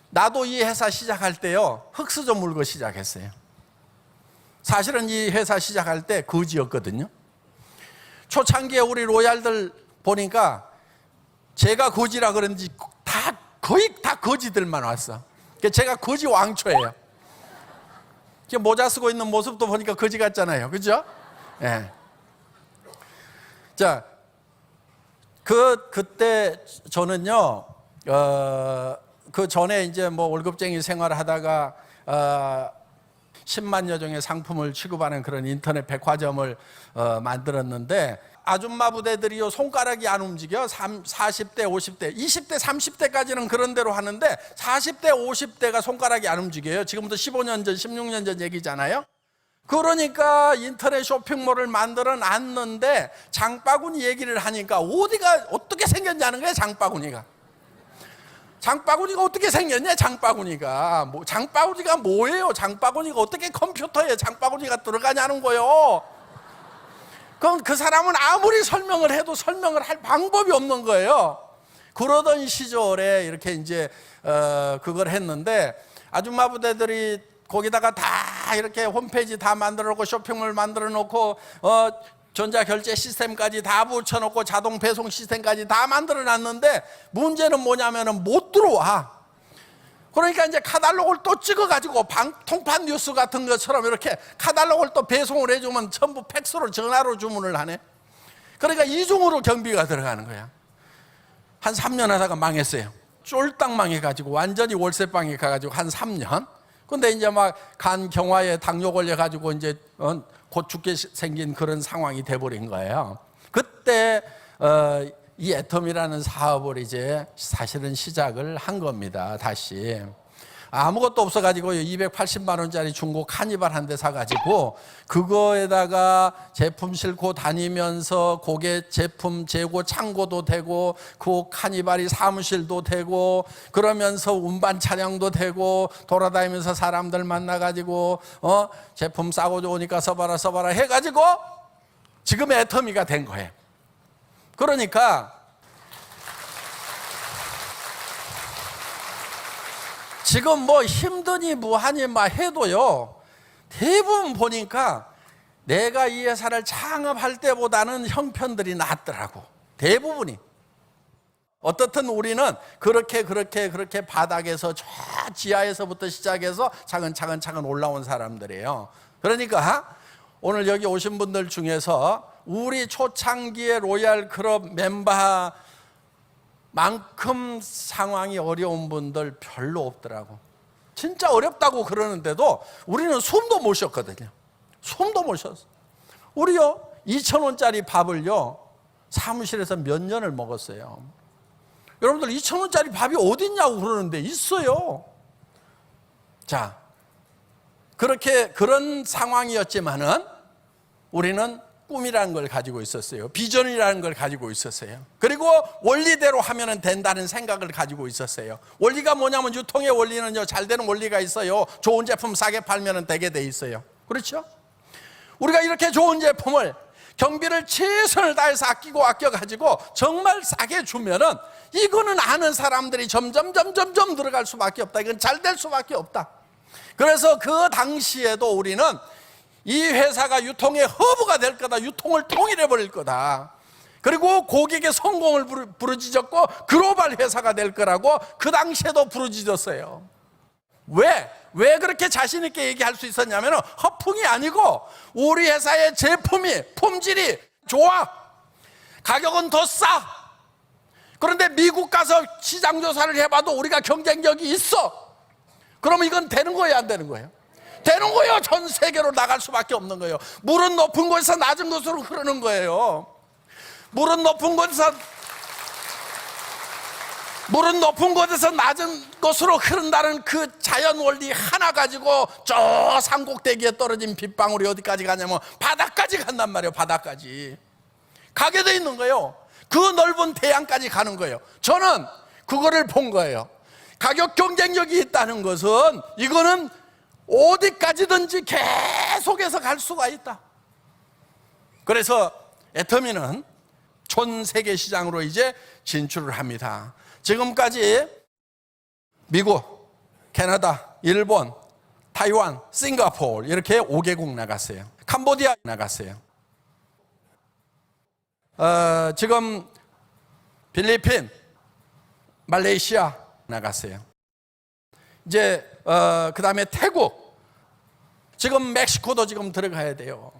나도 이 회사 시작할 때요, 흙수저 물고 시작했어요. 사실은 이 회사 시작할 때 거지였거든요. 초창기에 우리 로얄들 보니까 제가 거지라 그런지 거의 다 거지들만 왔어. 제가 거지 왕초예요. 모자 쓰고 있는 모습도 보니까 거지 같잖아요. 그죠? 예. 자, 그때 저는요, 그 전에 이제 뭐 월급쟁이 생활을 하다가 10만여 종의 상품을 취급하는 그런 인터넷 백화점을 만들었는데, 아줌마 부대들이요, 손가락이 안 움직여. 40대, 50대, 20대, 30대까지는 그런 대로 하는데 40대, 50대가 손가락이 안 움직여요. 지금부터 15년 전, 16년 전 얘기잖아요. 그러니까 인터넷 쇼핑몰을 만들어 놨는데 장바구니 얘기를 하니까 어디가 어떻게 생겼냐는 거예요. 장바구니가 어떻게 생겼냐. 장바구니가 뭐예요. 장바구니가 어떻게 컴퓨터에 장바구니가 들어가냐는 거예요. 그럼 그 사람은 아무리 설명을 해도 설명을 할 방법이 없는 거예요. 그러던 시절에 이렇게 이제 그걸 했는데, 아줌마 부대들이 거기다가 다 이렇게 홈페이지 다 만들어 놓고, 쇼핑몰 만들어 놓고, 전자결제 시스템까지 다 붙여놓고, 자동 배송 시스템까지 다 만들어 놨는데, 문제는 뭐냐면은 못 들어와. 그러니까 이제 카탈로그를 또 찍어가지고 통판 뉴스 같은 것처럼 이렇게 카탈로그를 또 배송을 해주면 전부 팩스로 전화로 주문을 하네. 그러니까 이중으로 경비가 들어가는 거야. 한 3년 하다가 망했어요. 쫄딱 망해가지고 완전히 월세방에 가가지고 한 3년. 근데 이제 막 간 경화에 당뇨 걸려가지고 이제 곧 죽게 생긴 그런 상황이 돼버린 거예요. 그때 이 애텀이라는 사업을 이제 사실은 시작을 한 겁니다. 다시 아무것도 없어가지고 280만 원짜리 중고 카니발 한 대 사가지고 그거에다가 제품 싣고 다니면서 고게 제품 재고 창고도 되고 그 카니발이 사무실도 되고 그러면서 운반 차량도 되고 돌아다니면서 사람들 만나가지고 제품 싸고 좋으니까 써봐라 해가지고 지금 애터미가 된 거예요. 그러니까 지금 뭐 힘드니 뭐하니 막 해도요, 대부분 보니까 내가 이 회사를 창업할 때보다는 형편들이 낫더라고. 대부분이. 어떻든 우리는 그렇게 바닥에서 저 지하에서부터 시작해서 차근차근 올라온 사람들이에요. 그러니까 오늘 여기 오신 분들 중에서 우리 초창기의 로얄 클럽 멤버만큼 상황이 어려운 분들 별로 없더라고. 진짜 어렵다고 그러는데도 우리는 숨도 못 쉬었거든요. 숨도 못 쉬었어. 우리요 2,000원짜리 밥을요 사무실에서 몇 년을 먹었어요. 여러분들 2,000원짜리 밥이 어디 있냐고 그러는데 있어요. 자, 그런 상황이었지만은 우리는 꿈이라는 걸 가지고 있었어요. 비전이라는 걸 가지고 있었어요. 그리고 원리대로 하면 된다는 생각을 가지고 있었어요. 원리가 뭐냐면 유통의 원리는요, 잘 되는 원리가 있어요. 좋은 제품 싸게 팔면 되게 돼 있어요. 그렇죠? 우리가 이렇게 좋은 제품을 경비를 최선을 다해서 아껴가지고 정말 싸게 주면은 이거는 아는 사람들이 점점 들어갈 수밖에 없다. 이건 잘 될 수밖에 없다. 그래서 그 당시에도 우리는 이 회사가 유통의 허브가 될 거다. 유통을 통일해 버릴 거다. 그리고 고객의 성공을 부르짖었고 글로벌 회사가 될 거라고 그 당시에도 부르짖었어요. 왜 그렇게 자신 있게 얘기할 수 있었냐면 허풍이 아니고 우리 회사의 제품이 품질이 좋아. 가격은 더 싸. 그런데 미국 가서 시장 조사를 해봐도 우리가 경쟁력이 있어. 그러면 이건 되는 거예요, 안 되는 거예요? 되는 거예요. 전 세계로 나갈 수밖에 없는 거예요. 물은 높은 곳에서 낮은 곳으로 흐르는 거예요. 물은 높은 곳에서 낮은 곳으로 흐른다는 그 자연 원리 하나 가지고 저 산꼭대기에 떨어진 빗방울이 어디까지 가냐면 바다까지 간단 말이에요. 바다까지 가게 돼 있는 거예요. 그 넓은 대양까지 가는 거예요. 저는 그거를 본 거예요. 가격 경쟁력이 있다는 것은 이거는 어디까지든지 계속해서 갈 수가 있다. 그래서 애터미는 전 세계 시장으로 이제 진출을 합니다. 지금까지 미국, 캐나다, 일본, 타이완, 싱가포르 이렇게 5개국 나갔어요. 캄보디아 나갔어요. 지금 필리핀, 말레이시아 나갔어요. 이제 그 다음에 태국, 지금 멕시코도 지금 들어가야 돼요.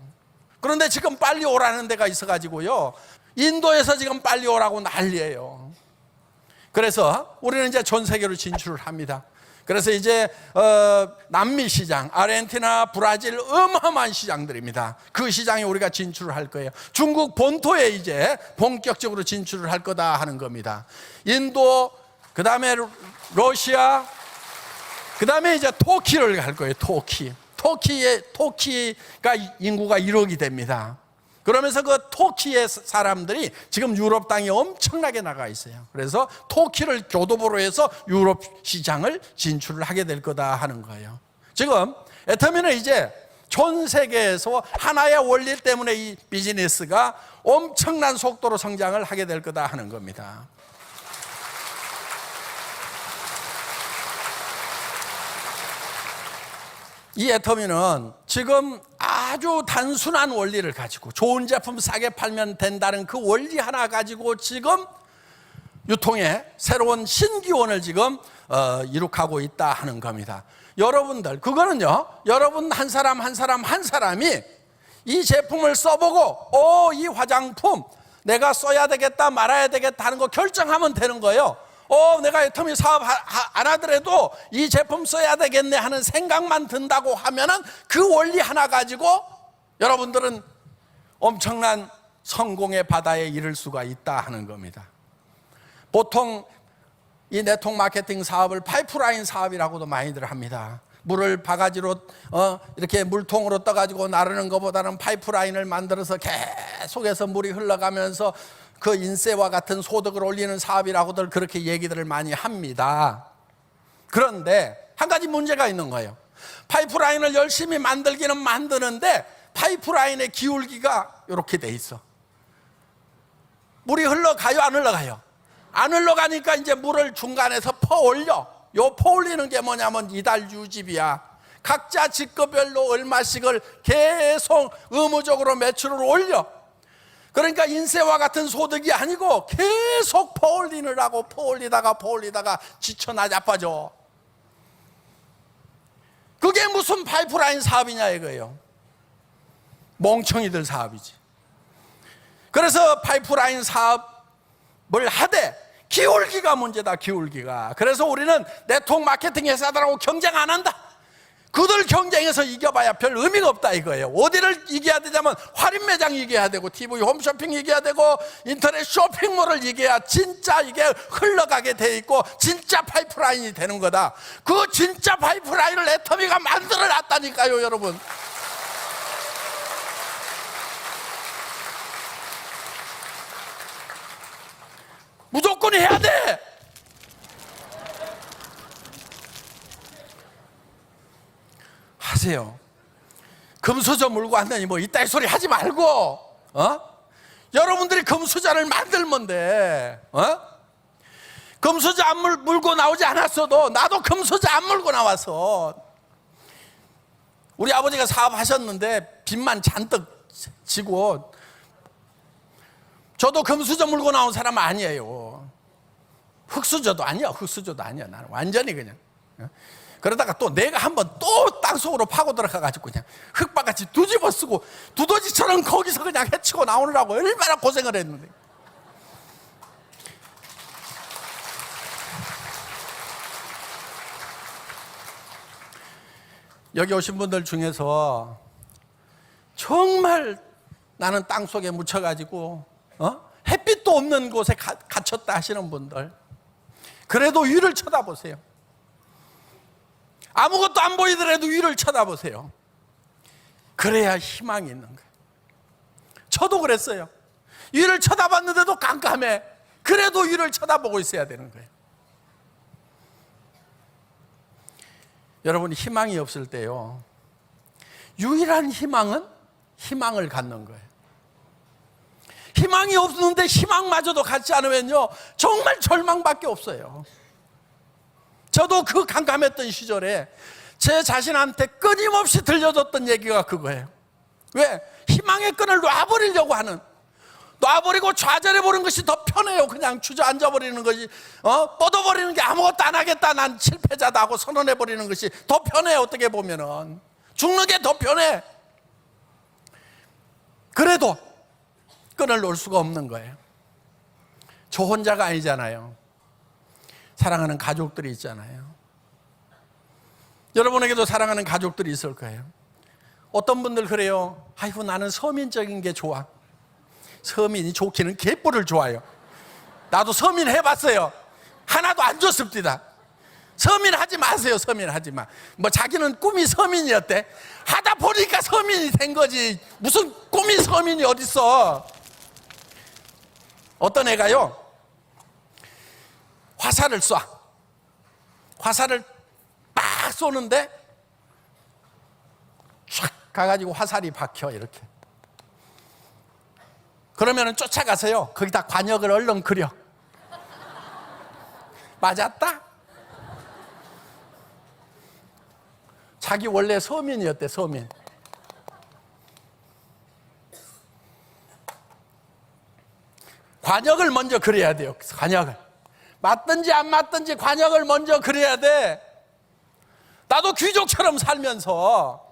그런데 지금 빨리 오라는 데가 있어가지고요, 인도에서 지금 빨리 오라고 난리예요. 그래서 우리는 이제 전 세계로 진출을 합니다. 그래서 이제 남미 시장, 아르헨티나, 브라질 어마어마한 시장들입니다. 그 시장에 우리가 진출을 할 거예요. 중국 본토에 이제 본격적으로 진출을 할 거다 하는 겁니다. 인도, 그 다음에 러시아, 그 다음에 이제 터키를 갈 거예요. 터키가 인구가 1억이 됩니다. 그러면서 그 터키의 사람들이 지금 유럽 땅에 엄청나게 나가 있어요. 그래서 터키를 교두보로 해서 유럽 시장을 진출을 하게 될 거다 하는 거예요. 지금 애터미는 이제 전 세계에서 하나의 원리 때문에 이 비즈니스가 엄청난 속도로 성장을 하게 될 거다 하는 겁니다. 이 애터미는 지금 아주 단순한 원리를 가지고 좋은 제품 싸게 팔면 된다는 그 원리 하나 가지고 지금 유통의 새로운 신기원을 지금 이룩하고 있다 하는 겁니다. 여러분들, 그거는요, 여러분 한 사람 한 사람이 이 제품을 써보고 이 화장품 내가 써야 되겠다 말아야 되겠다 하는 거 결정하면 되는 거예요. 내가 애터미 사업 안 하더라도 이 제품 써야 되겠네 하는 생각만 든다고 하면은 그 원리 하나 가지고 여러분들은 엄청난 성공의 바다에 이를 수가 있다 하는 겁니다. 보통 이 네트워크 마케팅 사업을 파이프라인 사업이라고도 많이들 합니다. 물을 바가지로 이렇게 물통으로 떠가지고 나르는 것보다는 파이프라인을 만들어서 계속해서 물이 흘러가면서 그 인세와 같은 소득을 올리는 사업이라고들 그렇게 얘기들을 많이 합니다. 그런데 한 가지 문제가 있는 거예요. 파이프라인을 열심히 만들기는 만드는데 파이프라인의 기울기가 이렇게 돼 있어. 물이 흘러가요, 안 흘러가요? 안 흘러가니까 이제 물을 중간에서 퍼올려. 요 퍼올리는 게 뭐냐면 이달 유지비야. 각자 직급별로 얼마씩을 계속 의무적으로 매출을 올려. 그러니까 인세와 같은 소득이 아니고 계속 퍼올리느라고 퍼올리다가 지쳐 나자빠져. 그게 무슨 파이프라인 사업이냐 이거예요. 멍청이들 사업이지. 그래서 파이프라인 사업을 하되 기울기가 문제다, 기울기가. 그래서 우리는 네트워크 마케팅 회사들하고 경쟁 안 한다. 그들 경쟁에서 이겨봐야 별 의미가 없다 이거예요. 어디를 이겨야 되냐면 할인 매장 이겨야 되고 TV 홈쇼핑 이겨야 되고 인터넷 쇼핑몰을 이겨야 진짜 이게 흘러가게 돼 있고 진짜 파이프라인이 되는 거다. 그 진짜 파이프라인을 애터미가 만들어 놨다니까요, 여러분. 무조건 해야 돼. 하세요. 금수저 물고 왔더니 뭐 이따위 소리 하지 말고, 여러분들이 금수저를 만들면 돼. 금수저 안 물고 나오지 않았어도 나도 금수저 안 물고 나왔어. 우리 아버지가 사업하셨는데 빚만 잔뜩 지고, 저도 금수저 물고 나온 사람 아니에요. 흙수저도 아니야, 흙수저도 아니야. 나는 완전히 그냥. 그러다가 또 내가 한번 또 땅속으로 파고 들어가가지고 그냥 흙바가지 뒤집어 쓰고 두더지처럼 거기서 그냥 헤치고 나오느라고 얼마나 고생을 했는데. 여기 오신 분들 중에서 정말 나는 땅속에 묻혀가지고 햇빛도 없는 곳에 갇혔다 하시는 분들, 그래도 위를 쳐다보세요. 아무것도 안 보이더라도 위를 쳐다보세요. 그래야 희망이 있는 거예요. 저도 그랬어요. 위를 쳐다봤는데도 깜깜해. 그래도 위를 쳐다보고 있어야 되는 거예요. 여러분, 희망이 없을 때요, 유일한 희망은 희망을 갖는 거예요. 희망이 없는데 희망마저도 갖지 않으면요 정말 절망밖에 없어요. 저도 그 깜깜했던 시절에 제 자신한테 끊임없이 들려줬던 얘기가 그거예요. 왜? 희망의 끈을 놔버리려고 하는, 놔버리고 좌절해버리는 것이 더 편해요. 그냥 주저앉아버리는 것이, 뻗어버리는 게 아무것도 안 하겠다, 난 실패자다 하고 선언해버리는 것이 더 편해요. 어떻게 보면은 죽는 게 더 편해. 그래도 끈을 놓을 수가 없는 거예요. 저 혼자가 아니잖아요. 사랑하는 가족들이 있잖아요. 여러분에게도 사랑하는 가족들이 있을 거예요. 어떤 분들 그래요. 아이고, 나는 서민적인 게 좋아. 서민이 좋기는 개뿔을 좋아요. 나도 서민 해봤어요. 하나도 안 좋습니다. 서민 하지 마세요. 서민 하지 마. 뭐 자기는 꿈이 서민이었대. 하다 보니까 서민이 된 거지. 무슨 꿈이 서민이 어딨어. 어떤 애가요, 화살을 쏴. 화살을 딱 쏘는데 촥 가가지고 화살이 박혀 이렇게. 그러면은 쫓아가서요, 거기다 관역을 얼른 그려. 맞았다? 자기 원래 서민이었대, 서민. 관역을 먼저 그려야 돼요. 관역을. 맞든지 안 맞든지 관역을 먼저 그려야 돼. 나도 귀족처럼 살면서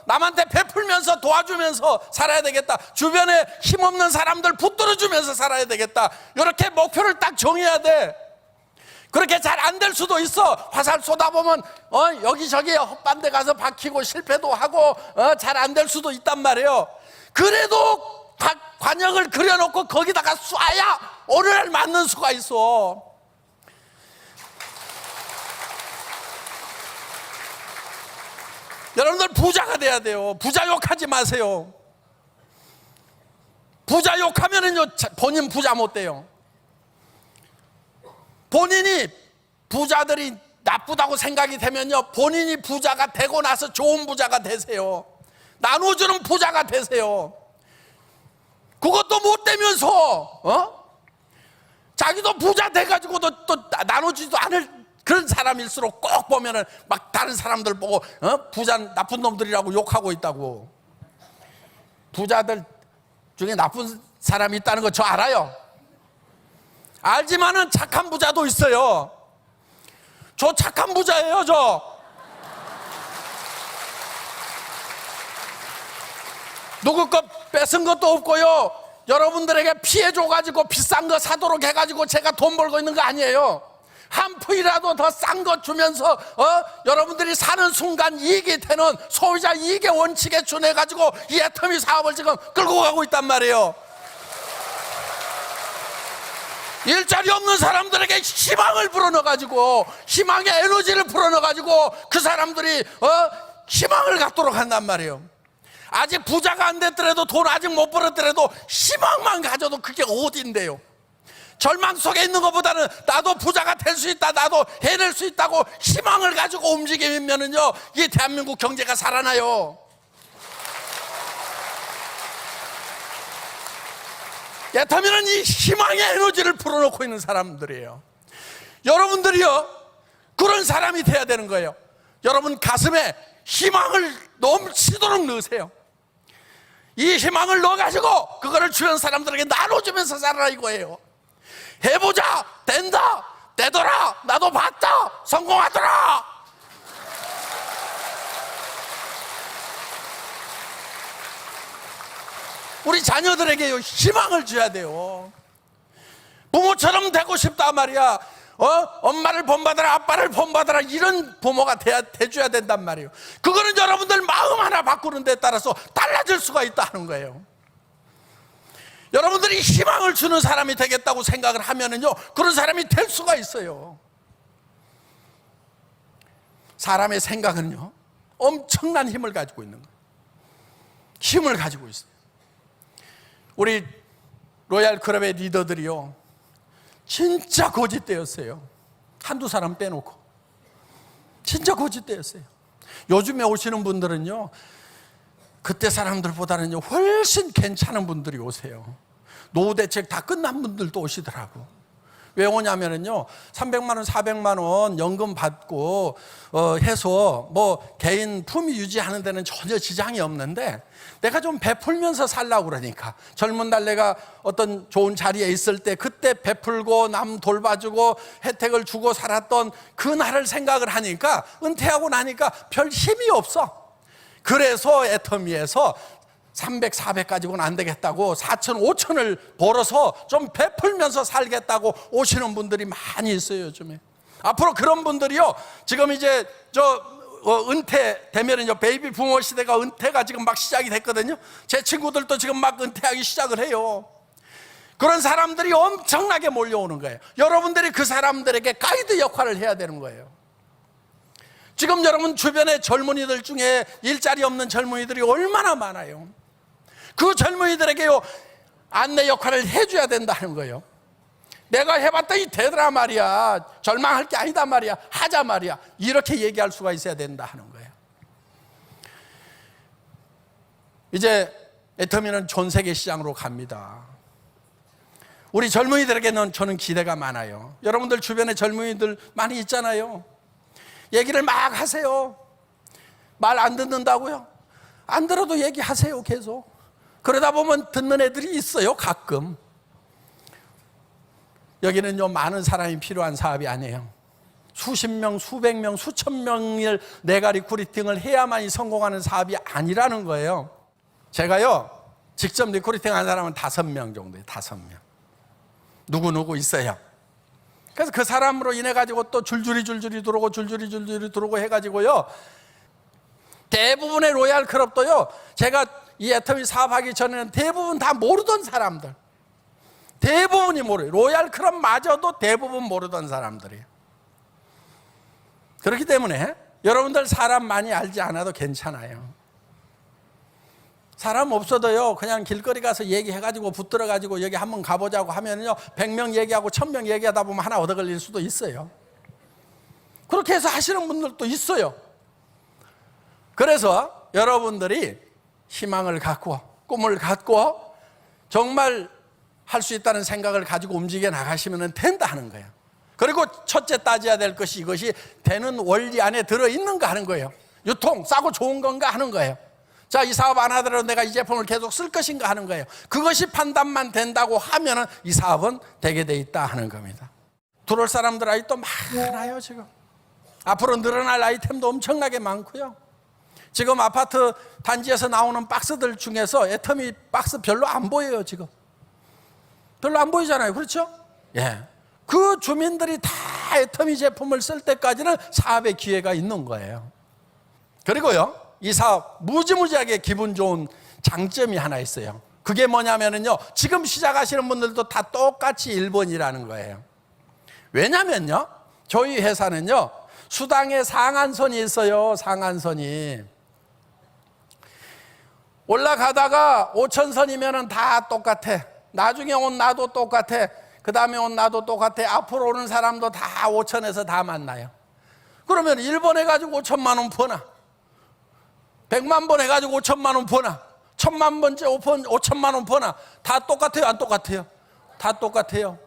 남한테 베풀면서 도와주면서 살아야 되겠다. 주변에 힘없는 사람들 붙들어주면서 살아야 되겠다. 이렇게 목표를 딱 정해야 돼. 그렇게 잘 안 될 수도 있어. 화살 쏟아보면 여기저기 헛반대 가서 박히고 실패도 하고 잘 안 될 수도 있단 말이에요. 그래도 관역을 그려놓고 거기다가 쏴야 어느 날 맞는 수가 있어. 여러분들 부자가 돼야 돼요. 부자 욕하지 마세요. 부자 욕하면은요 본인 부자 못 돼요. 본인이 부자들이 나쁘다고 생각이 되면요 본인이 부자가 되고 나서 좋은 부자가 되세요. 나눠주는 부자가 되세요. 그것도 못 되면서 자기도 부자 돼가지고도 또 나눠주지도 않을 그런 사람일수록 꼭 보면은 막 다른 사람들 보고 부자 나쁜 놈들이라고 욕하고 있다고. 부자들 중에 나쁜 사람이 있다는 거 저 알아요. 알지만은 착한 부자도 있어요. 저 착한 부자예요, 저. 누구 것 뺏은 것도 없고요. 여러분들에게 피해 줘가지고 비싼 거 사도록 해가지고 제가 돈 벌고 있는 거 아니에요. 한 푼이라도 더 싼 거 주면서 여러분들이 사는 순간 이익이 되는 소비자 이익의 원칙에 준해가지고 이 애터미 사업을 지금 끌고 가고 있단 말이에요. 일자리 없는 사람들에게 희망을 불어넣어가지고 희망의 에너지를 불어넣어가지고 그 사람들이 희망을 갖도록 한단 말이에요. 아직 부자가 안 됐더라도 돈 아직 못 벌었더라도 희망만 가져도 그게 어딘데요. 절망 속에 있는 것보다는 나도 부자가 될 수 있다, 나도 해낼 수 있다고 희망을 가지고 움직이면은요 이 대한민국 경제가 살아나요. 애터미는 이 희망의 에너지를 불어넣고 있는 사람들이에요. 여러분들이요 그런 사람이 돼야 되는 거예요. 여러분 가슴에 희망을 넘치도록 넣으세요. 이 희망을 넣어가지고 그거를 주변 사람들에게 나눠주면서 살아라 이거예요. 해보자, 된다, 되더라, 나도 봤다, 성공하더라. 우리 자녀들에게 희망을 줘야 돼요. 부모처럼 되고 싶다 말이야. 엄마를 본받아라, 아빠를 본받아라, 이런 부모가 돼줘야 된단 말이에요. 그거는 여러분들 마음 하나 바꾸는 데 따라서 달라질 수가 있다는 거예요. 여러분들이 희망을 주는 사람이 되겠다고 생각을 하면은요 그런 사람이 될 수가 있어요. 사람의 생각은요 엄청난 힘을 가지고 있는 거예요. 힘을 가지고 있어요. 우리 로얄 클럽의 리더들이요 진짜 고집대였어요. 한두 사람 빼놓고 진짜 고집대였어요. 요즘에 오시는 분들은요 그때 사람들보다는 훨씬 괜찮은 분들이 오세요. 노후 대책 다 끝난 분들도 오시더라고. 왜 오냐면은요 300만 원 400만 원 연금 받고 해서 뭐 개인 품위 유지하는 데는 전혀 지장이 없는데 내가 좀 베풀면서 살라고 그러니까 젊은 날 내가 어떤 좋은 자리에 있을 때 그때 베풀고 남 돌봐주고 혜택을 주고 살았던 그 날을 생각을 하니까 은퇴하고 나니까 별 힘이 없어. 그래서 애터미에서 300, 400 가지고는 안 되겠다고 4천, 5천을 벌어서 좀 베풀면서 살겠다고 오시는 분들이 많이 있어요, 요즘에. 앞으로 그런 분들이요, 지금 이제 은퇴되면 이제 베이비 부모 시대가 은퇴가 지금 막 시작이 됐거든요. 제 친구들도 지금 막 은퇴하기 시작을 해요. 그런 사람들이 엄청나게 몰려오는 거예요. 여러분들이 그 사람들에게 가이드 역할을 해야 되는 거예요. 지금 여러분 주변의 젊은이들 중에 일자리 없는 젊은이들이 얼마나 많아요. 그 젊은이들에게요 안내 역할을 해줘야 된다는 거예요. 내가 해봤더니 되더라 말이야, 절망할 게 아니다 말이야, 하자 말이야, 이렇게 얘기할 수가 있어야 된다 하는 거예요. 이제 애터미는 전 세계 시장으로 갑니다. 우리 젊은이들에게는 저는 기대가 많아요. 여러분들 주변에 젊은이들 많이 있잖아요. 얘기를 막 하세요. 말 안 듣는다고요? 안 들어도 얘기하세요, 계속. 그러다 보면 듣는 애들이 있어요, 가끔. 여기는요, 많은 사람이 필요한 사업이 아니에요. 수십 명, 수백 명, 수천 명을 네가리 리크루팅을 해야만이 성공하는 사업이 아니라는 거예요. 제가요, 직접 리크루팅 한 사람은 5명 정도예요. 5명. 누구 있어요. 그래서 그 사람으로 인해 가지고 또 줄줄이 들어오고 줄줄이 들어오고 해가지고요, 대부분의 로얄 클럽도요, 제가 이 애터미 사업하기 전에는 대부분 다 모르던 사람들, 대부분이 모르요. 로얄 클럽마저도 대부분 모르던 사람들이에요. 그렇기 때문에 여러분들 사람 많이 알지 않아도 괜찮아요. 사람 없어도요, 그냥 길거리 가서 얘기해가지고 붙들어가지고 여기 한번 가보자고 하면요, 100명 얘기하고 1000명 얘기하다 보면 하나 얻어 걸릴 수도 있어요. 그렇게 해서 하시는 분들도 있어요. 그래서 여러분들이 희망을 갖고 꿈을 갖고 정말 할 수 있다는 생각을 가지고 움직여 나가시면 된다 하는 거예요. 그리고 첫째 따져야 될 것이 이것이 되는 원리 안에 들어있는가 하는 거예요. 유통, 싸고 좋은 건가 하는 거예요. 자, 이 사업 안 하더라도 내가 이 제품을 계속 쓸 것인가 하는 거예요. 그것이 판단만 된다고 하면은 이 사업은 되게 돼 있다 하는 겁니다. 들어올 사람들 아직도 많아요, 지금. 앞으로 늘어날 아이템도 엄청나게 많고요. 지금 아파트 단지에서 나오는 박스들 중에서 애터미 박스 별로 안 보여요, 지금. 별로 안 보이잖아요. 그렇죠? 예. 그 주민들이 다 애터미 제품을 쓸 때까지는 사업의 기회가 있는 거예요. 그리고요, 이 사업 무지무지하게 기분 좋은 장점이 하나 있어요. 그게 뭐냐면요, 지금 시작하시는 분들도 다 똑같이 1번이라는 거예요. 왜냐면요, 저희 회사는요, 수당에 상한선이 있어요. 상한선이. 올라가다가 5천선이면 다 똑같아. 나중에 온 나도 똑같아. 그 다음에 온 나도 똑같아. 앞으로 오는 사람도 다 5천에서 다 만나요. 그러면 1번 해가지고 5천만 원 버나, 100만 번 해가지고 5천만 원 버나, 1000만 번째 5천만 원 버나, 다 똑같아요? 안 똑같아요? 다 똑같아요.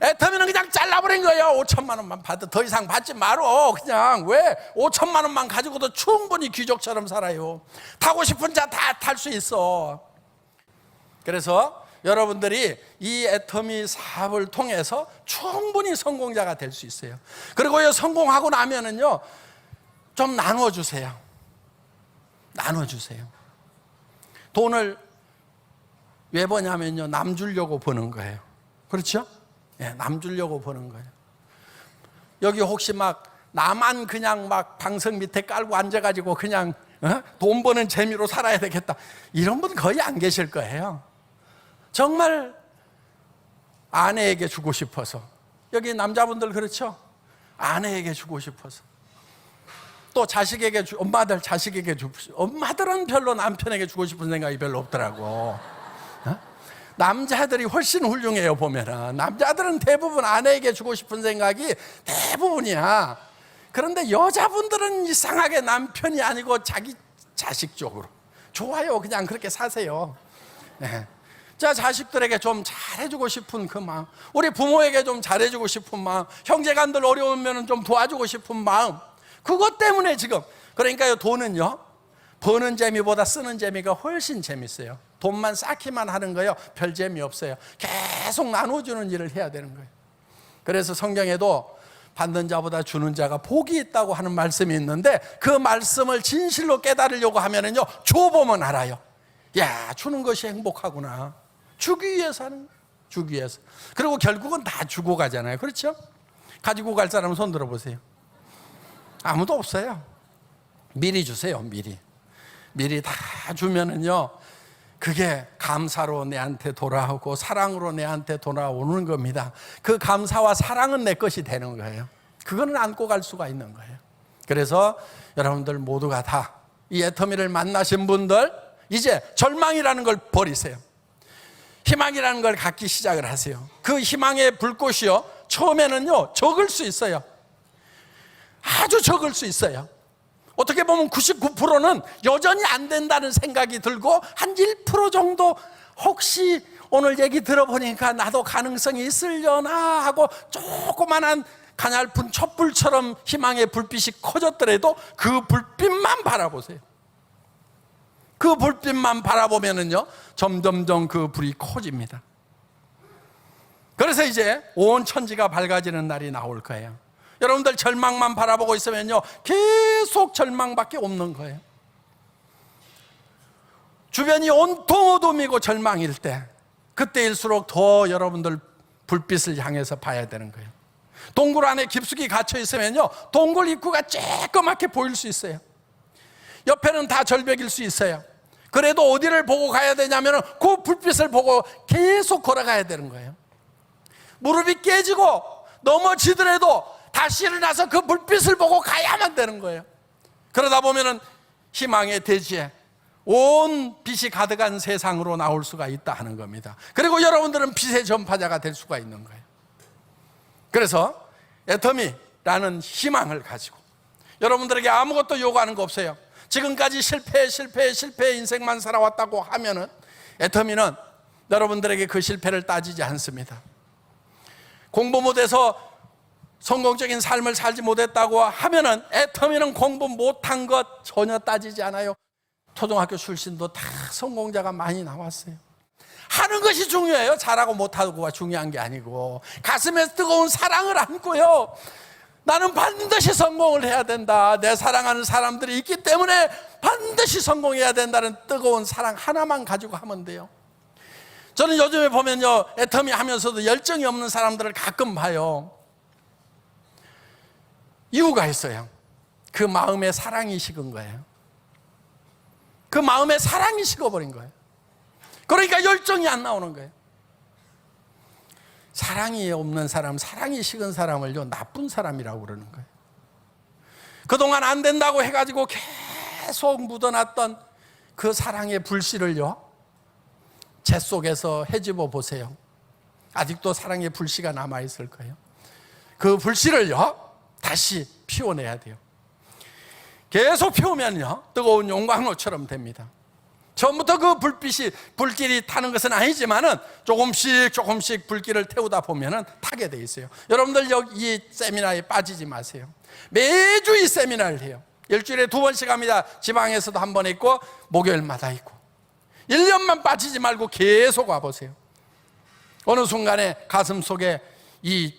애터미는 그냥 잘라버린 거예요. 5천만 원만 받아. 더 이상 받지 말어. 그냥. 왜? 5천만 원만 가지고도 충분히 귀족처럼 살아요. 타고 싶은 차 다 탈 수 있어. 그래서 여러분들이 이 애터미 사업을 통해서 충분히 성공자가 될 수 있어요. 그리고요, 성공하고 나면은요, 좀 나눠주세요. 나눠주세요. 돈을 왜 버냐면요, 남 주려고 버는 거예요. 그렇죠? 예, 남 주려고 버는 거예요. 여기 혹시 막 나만 그냥 막 방석 밑에 깔고 앉아가지고 그냥 돈 버는 재미로 살아야 되겠다, 이런 분 거의 안 계실 거예요. 정말 아내에게 주고 싶어서, 여기 남자분들 그렇죠? 아내에게 주고 싶어서, 또 자식에게 엄마들 자식에게 주고 싶어서. 엄마들은 별로 남편에게 주고 싶은 생각이 별로 없더라고. 남자들이 훨씬 훌륭해요. 보면은 남자들은 대부분 아내에게 주고 싶은 생각이 대부분이야. 그런데 여자분들은 이상하게 남편이 아니고 자기 자식 쪽으로. 좋아요, 그냥 그렇게 사세요. 네. 자, 자식들에게 좀 잘해주고 싶은 그 마음, 우리 부모에게 좀 잘해주고 싶은 마음, 형제간들 어려우면 좀 도와주고 싶은 마음, 그것 때문에 지금. 그러니까요, 돈은요, 버는 재미보다 쓰는 재미가 훨씬 재밌어요. 돈만 쌓기만 하는 거요, 별 재미없어요. 계속 나눠주는 일을 해야 되는 거예요. 그래서 성경에도 받는 자보다 주는 자가 복이 있다고 하는 말씀이 있는데, 그 말씀을 진실로 깨달으려고 하면은요, 줘보면 알아요. 야, 주는 것이 행복하구나. 주기 위해서 하는 거예요. 주기 위해서. 그리고 결국은 다 주고 가잖아요. 그렇죠? 가지고 갈 사람은 손 들어보세요. 아무도 없어요. 미리 주세요. 미리 다 주면은요, 그게 감사로 내한테 돌아오고 사랑으로 내한테 돌아오는 겁니다. 그 감사와 사랑은 내 것이 되는 거예요. 그거는 안고 갈 수가 있는 거예요. 그래서 여러분들 모두가 다 이 애터미를 만나신 분들, 이제 절망이라는 걸 버리세요. 희망이라는 걸 갖기 시작을 하세요. 그 희망의 불꽃이요, 처음에는요 적을 수 있어요. 아주 적을 수 있어요. 어떻게 보면 99%는 여전히 안 된다는 생각이 들고, 한 1% 정도 혹시 오늘 얘기 들어보니까 나도 가능성이 있으려나 하고 조그만한 가냘픈 촛불처럼 희망의 불빛이 커졌더라도 그 불빛만 바라보세요. 그 불빛만 바라보면은요, 점점점 그 불이 커집니다. 그래서 이제 온 천지가 밝아지는 날이 나올 거예요. 여러분들 절망만 바라보고 있으면요, 계속 절망밖에 없는 거예요. 주변이 온통 어둠이고 절망일 때, 그때일수록 더 여러분들 불빛을 향해서 봐야 되는 거예요. 동굴 안에 깊숙이 갇혀 있으면요, 동굴 입구가 쬐끄맣게 보일 수 있어요. 옆에는 다 절벽일 수 있어요. 그래도 어디를 보고 가야 되냐면 그 불빛을 보고 계속 걸어가야 되는 거예요. 무릎이 깨지고 넘어지더라도 다시 일어나서 그 불빛을 보고 가야만 되는 거예요. 그러다 보면은 희망의 대지에 온 빛이 가득한 세상으로 나올 수가 있다 하는 겁니다. 그리고 여러분들은 빛의 전파자가 될 수가 있는 거예요. 그래서 애터미라는 희망을 가지고 여러분들에게 아무것도 요구하는 거 없어요. 지금까지 실패 인생만 살아왔다고 하면은 애터미는 여러분들에게 그 실패를 따지지 않습니다. 공부 못해서 성공적인 삶을 살지 못했다고 하면은 애터미는 공부 못한 것 전혀 따지지 않아요. 초등학교 출신도 다 성공자가 많이 나왔어요. 하는 것이 중요해요. 잘하고 못하고가 중요한 게 아니고, 가슴에 뜨거운 사랑을 안고요, 나는 반드시 성공을 해야 된다, 내 사랑하는 사람들이 있기 때문에 반드시 성공해야 된다는 뜨거운 사랑 하나만 가지고 하면 돼요. 저는 요즘에 보면요, 애터미 하면서도 열정이 없는 사람들을 가끔 봐요. 이유가 있어요. 그 마음에 사랑이 식은 거예요. 그 마음에 사랑이 식어버린 거예요. 그러니까 열정이 안 나오는 거예요. 사랑이 없는 사람, 사랑이 식은 사람을요, 나쁜 사람이라고 그러는 거예요. 그동안 안 된다고 해가지고 계속 묻어놨던 그 사랑의 불씨를요, 재 속에서 헤집어 보세요. 아직도 사랑의 불씨가 남아있을 거예요. 그 불씨를요, 다시 피워내야 돼요. 계속 피우면요, 뜨거운 용광로처럼 됩니다. 처음부터 그 불길이 타는 것은 아니지만은 조금씩 불길을 태우다 보면은 타게 돼 있어요. 여러분들 여기 이 세미나에 빠지지 마세요. 매주 이 세미나를 해요. 일주일에 2번씩 합니다. 지방에서도 한 번 있고 목요일마다 있고. 1년만 빠지지 말고 계속 와보세요. 어느 순간에 가슴 속에 이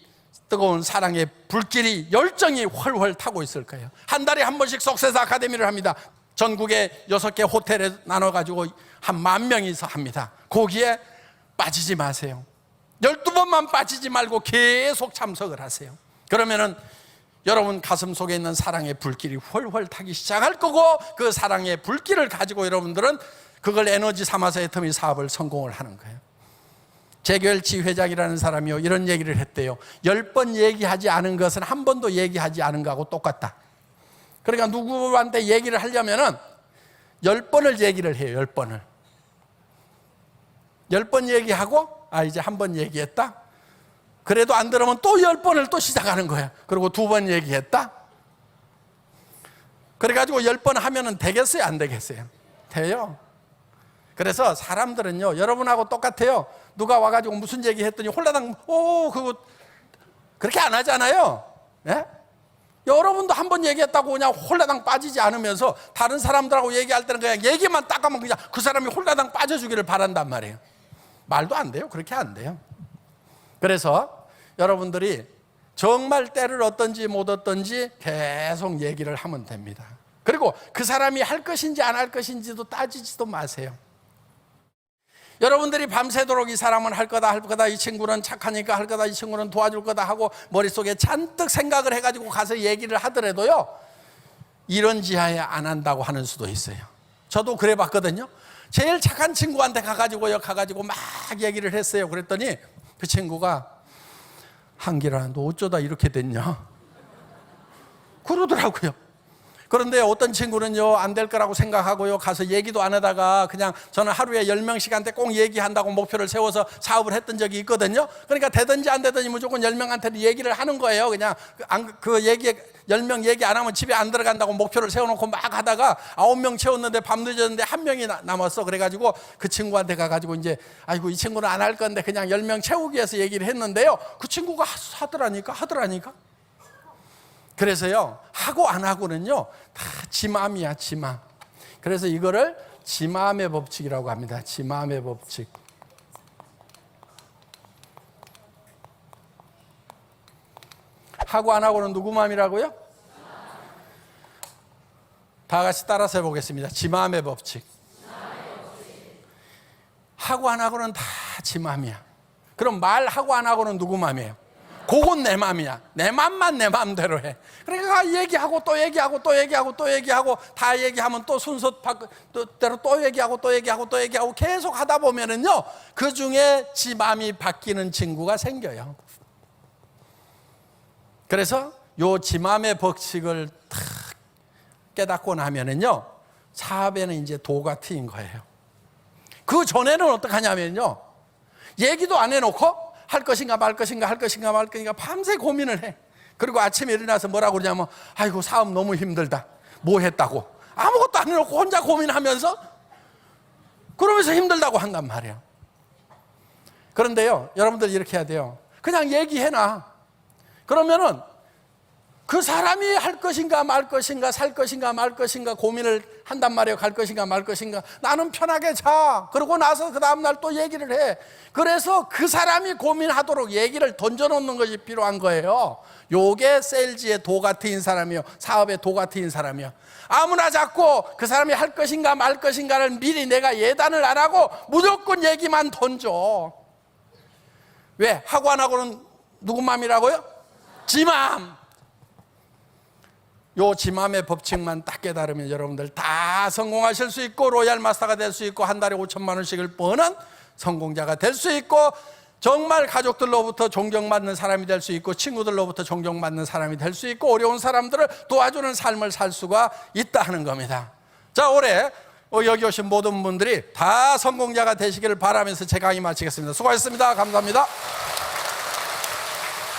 뜨거운 사랑의 불길이, 열정이 훨훨 타고 있을 거예요. 한 달에 한 번씩 석세사 아카데미를 합니다. 전국에 6개 호텔에 나눠가지고 한 10,000명이서 합니다. 거기에 빠지지 마세요. 12번만 빠지지 말고 계속 참석을 하세요. 그러면은 여러분 가슴 속에 있는 사랑의 불길이 훨훨 타기 시작할 거고, 그 사랑의 불길을 가지고 여러분들은 그걸 에너지 삼아서 애터미 사업을 성공을 하는 거예요. 재결치 회장이라는 사람이요, 이런 얘기를 했대요. 10번 얘기하지 않은 것은 한 번도 얘기하지 않은 거하고 똑같다. 그러니까 누구한테 얘기를 하려면은 10번을 얘기를 해요. 10번을. 10번 얘기하고, 이제 한 번 얘기했다. 그래도 안 들으면 또 10번을 또 시작하는 거야. 그리고 2번 얘기했다. 그래가지고 10번 하면은 되겠어요? 안 되겠어요? 돼요. 그래서 사람들은요, 여러분하고 똑같아요. 누가 와가지고 무슨 얘기 했더니 홀라당, 그거 그렇게 안 하잖아요. 예? 여러분도 한 번 얘기했다고 그냥 홀라당 빠지지 않으면서 다른 사람들하고 얘기할 때는 그냥 얘기만 딱 하면 그냥 그 사람이 홀라당 빠져주기를 바란단 말이에요. 말도 안 돼요. 그렇게 안 돼요. 그래서 여러분들이 정말 때를 얻든지 못 얻든지 계속 얘기를 하면 됩니다. 그리고 그 사람이 할 것인지 안 할 것인지도 따지지도 마세요. 여러분들이 밤새도록 이 사람은 할 거다, 이 친구는 착하니까 할 거다, 이 친구는 도와줄 거다 하고 머릿속에 잔뜩 생각을 해가지고 가서 얘기를 하더라도요, 이런 지하에 안 한다고 하는 수도 있어요. 저도 그래 봤거든요. 제일 착한 친구한테 가가지고 막 얘기를 했어요. 그랬더니 그 친구가, 한길아, 너 어쩌다 이렇게 됐냐? 그러더라고요. 그런데 어떤 친구는요, 안 될 거라고 생각하고요, 가서 얘기도 안 하다가 그냥, 저는 하루에 10명씩한테 꼭 얘기한다고 목표를 세워서 사업을 했던 적이 있거든요. 그러니까 되든지 안 되든지 무조건 10명한테 얘기를 하는 거예요. 그냥 그 얘기 10명 얘기 안 하면 집에 안 들어간다고 목표를 세워놓고 막 하다가 9명 채웠는데 밤 늦었는데 1명이 남았어. 그래가지고 그 친구한테 가가지고 이제, 아이고 이 친구는 안 할 건데 그냥 10명 채우기 위해서 얘기를 했는데요, 그 친구가 하더라니까. 그래서요, 하고 안 하고는요, 다 지 마음이야, 지 마음. 그래서 이거를 지 마음의 법칙이라고 합니다. 지 마음의 법칙. 하고 안 하고는 누구 마음이라고요? 다 같이 따라서 해보겠습니다. 지 마음의 법칙. 하고 안 하고는 다 지 마음이야. 그럼 말하고 안 하고는 누구 마음이에요? 그건 내 마음이야. 내 마음만 내 마음대로 해. 그러니까 얘기하고 또 얘기하고 또 얘기하고 또 얘기하고 다 얘기하면 또 순서대로 또 얘기하고 또 얘기하고 또 얘기하고 계속 하다 보면은요, 그 중에 지 마음이 바뀌는 친구가 생겨요. 그래서 요 지 마음의 법칙을 탁 깨닫고 나면은요, 사업에는 이제 도가 트인 거예요. 그 전에는 어떡하냐면요, 얘기도 안 해놓고 할 것인가 말 것인가 할 것인가 말 것인가 밤새 고민을 해. 그리고 아침에 일어나서 뭐라고 그러냐면, 아이고 사업 너무 힘들다. 뭐 했다고? 아무것도 안 해놓고 혼자 고민하면서 그러면서 힘들다고 한단 말이야. 그런데요, 여러분들 이렇게 해야 돼요. 그냥 얘기해놔. 그러면은 그 사람이 할 것인가 말 것인가 살 것인가 말 것인가 고민을 한단 말이에요. 갈 것인가 말 것인가. 나는 편하게 자. 그러고 나서 그 다음날 또 얘기를 해. 그래서 그 사람이 고민하도록 얘기를 던져놓는 것이 필요한 거예요. 요게 세일즈의 도가 트인 사람이요, 사업의 도가 트인 사람이요. 아무나 자꾸 그 사람이 할 것인가 말 것인가를 미리 내가 예단을 안 하고 무조건 얘기만 던져. 왜? 하고 안 하고는 누구 마음이라고요? 지 마음. 요 지 마음의 법칙만 딱 깨달으면 여러분들 다 성공하실 수 있고, 로얄 마스터가 될 수 있고, 한 달에 5천만 원씩을 버는 성공자가 될 수 있고, 정말 가족들로부터 존경받는 사람이 될 수 있고, 친구들로부터 존경받는 사람이 될 수 있고, 어려운 사람들을 도와주는 삶을 살 수가 있다 하는 겁니다. 자, 올해 여기 오신 모든 분들이 다 성공자가 되시기를 바라면서 제 강의 마치겠습니다. 수고하셨습니다. 감사합니다.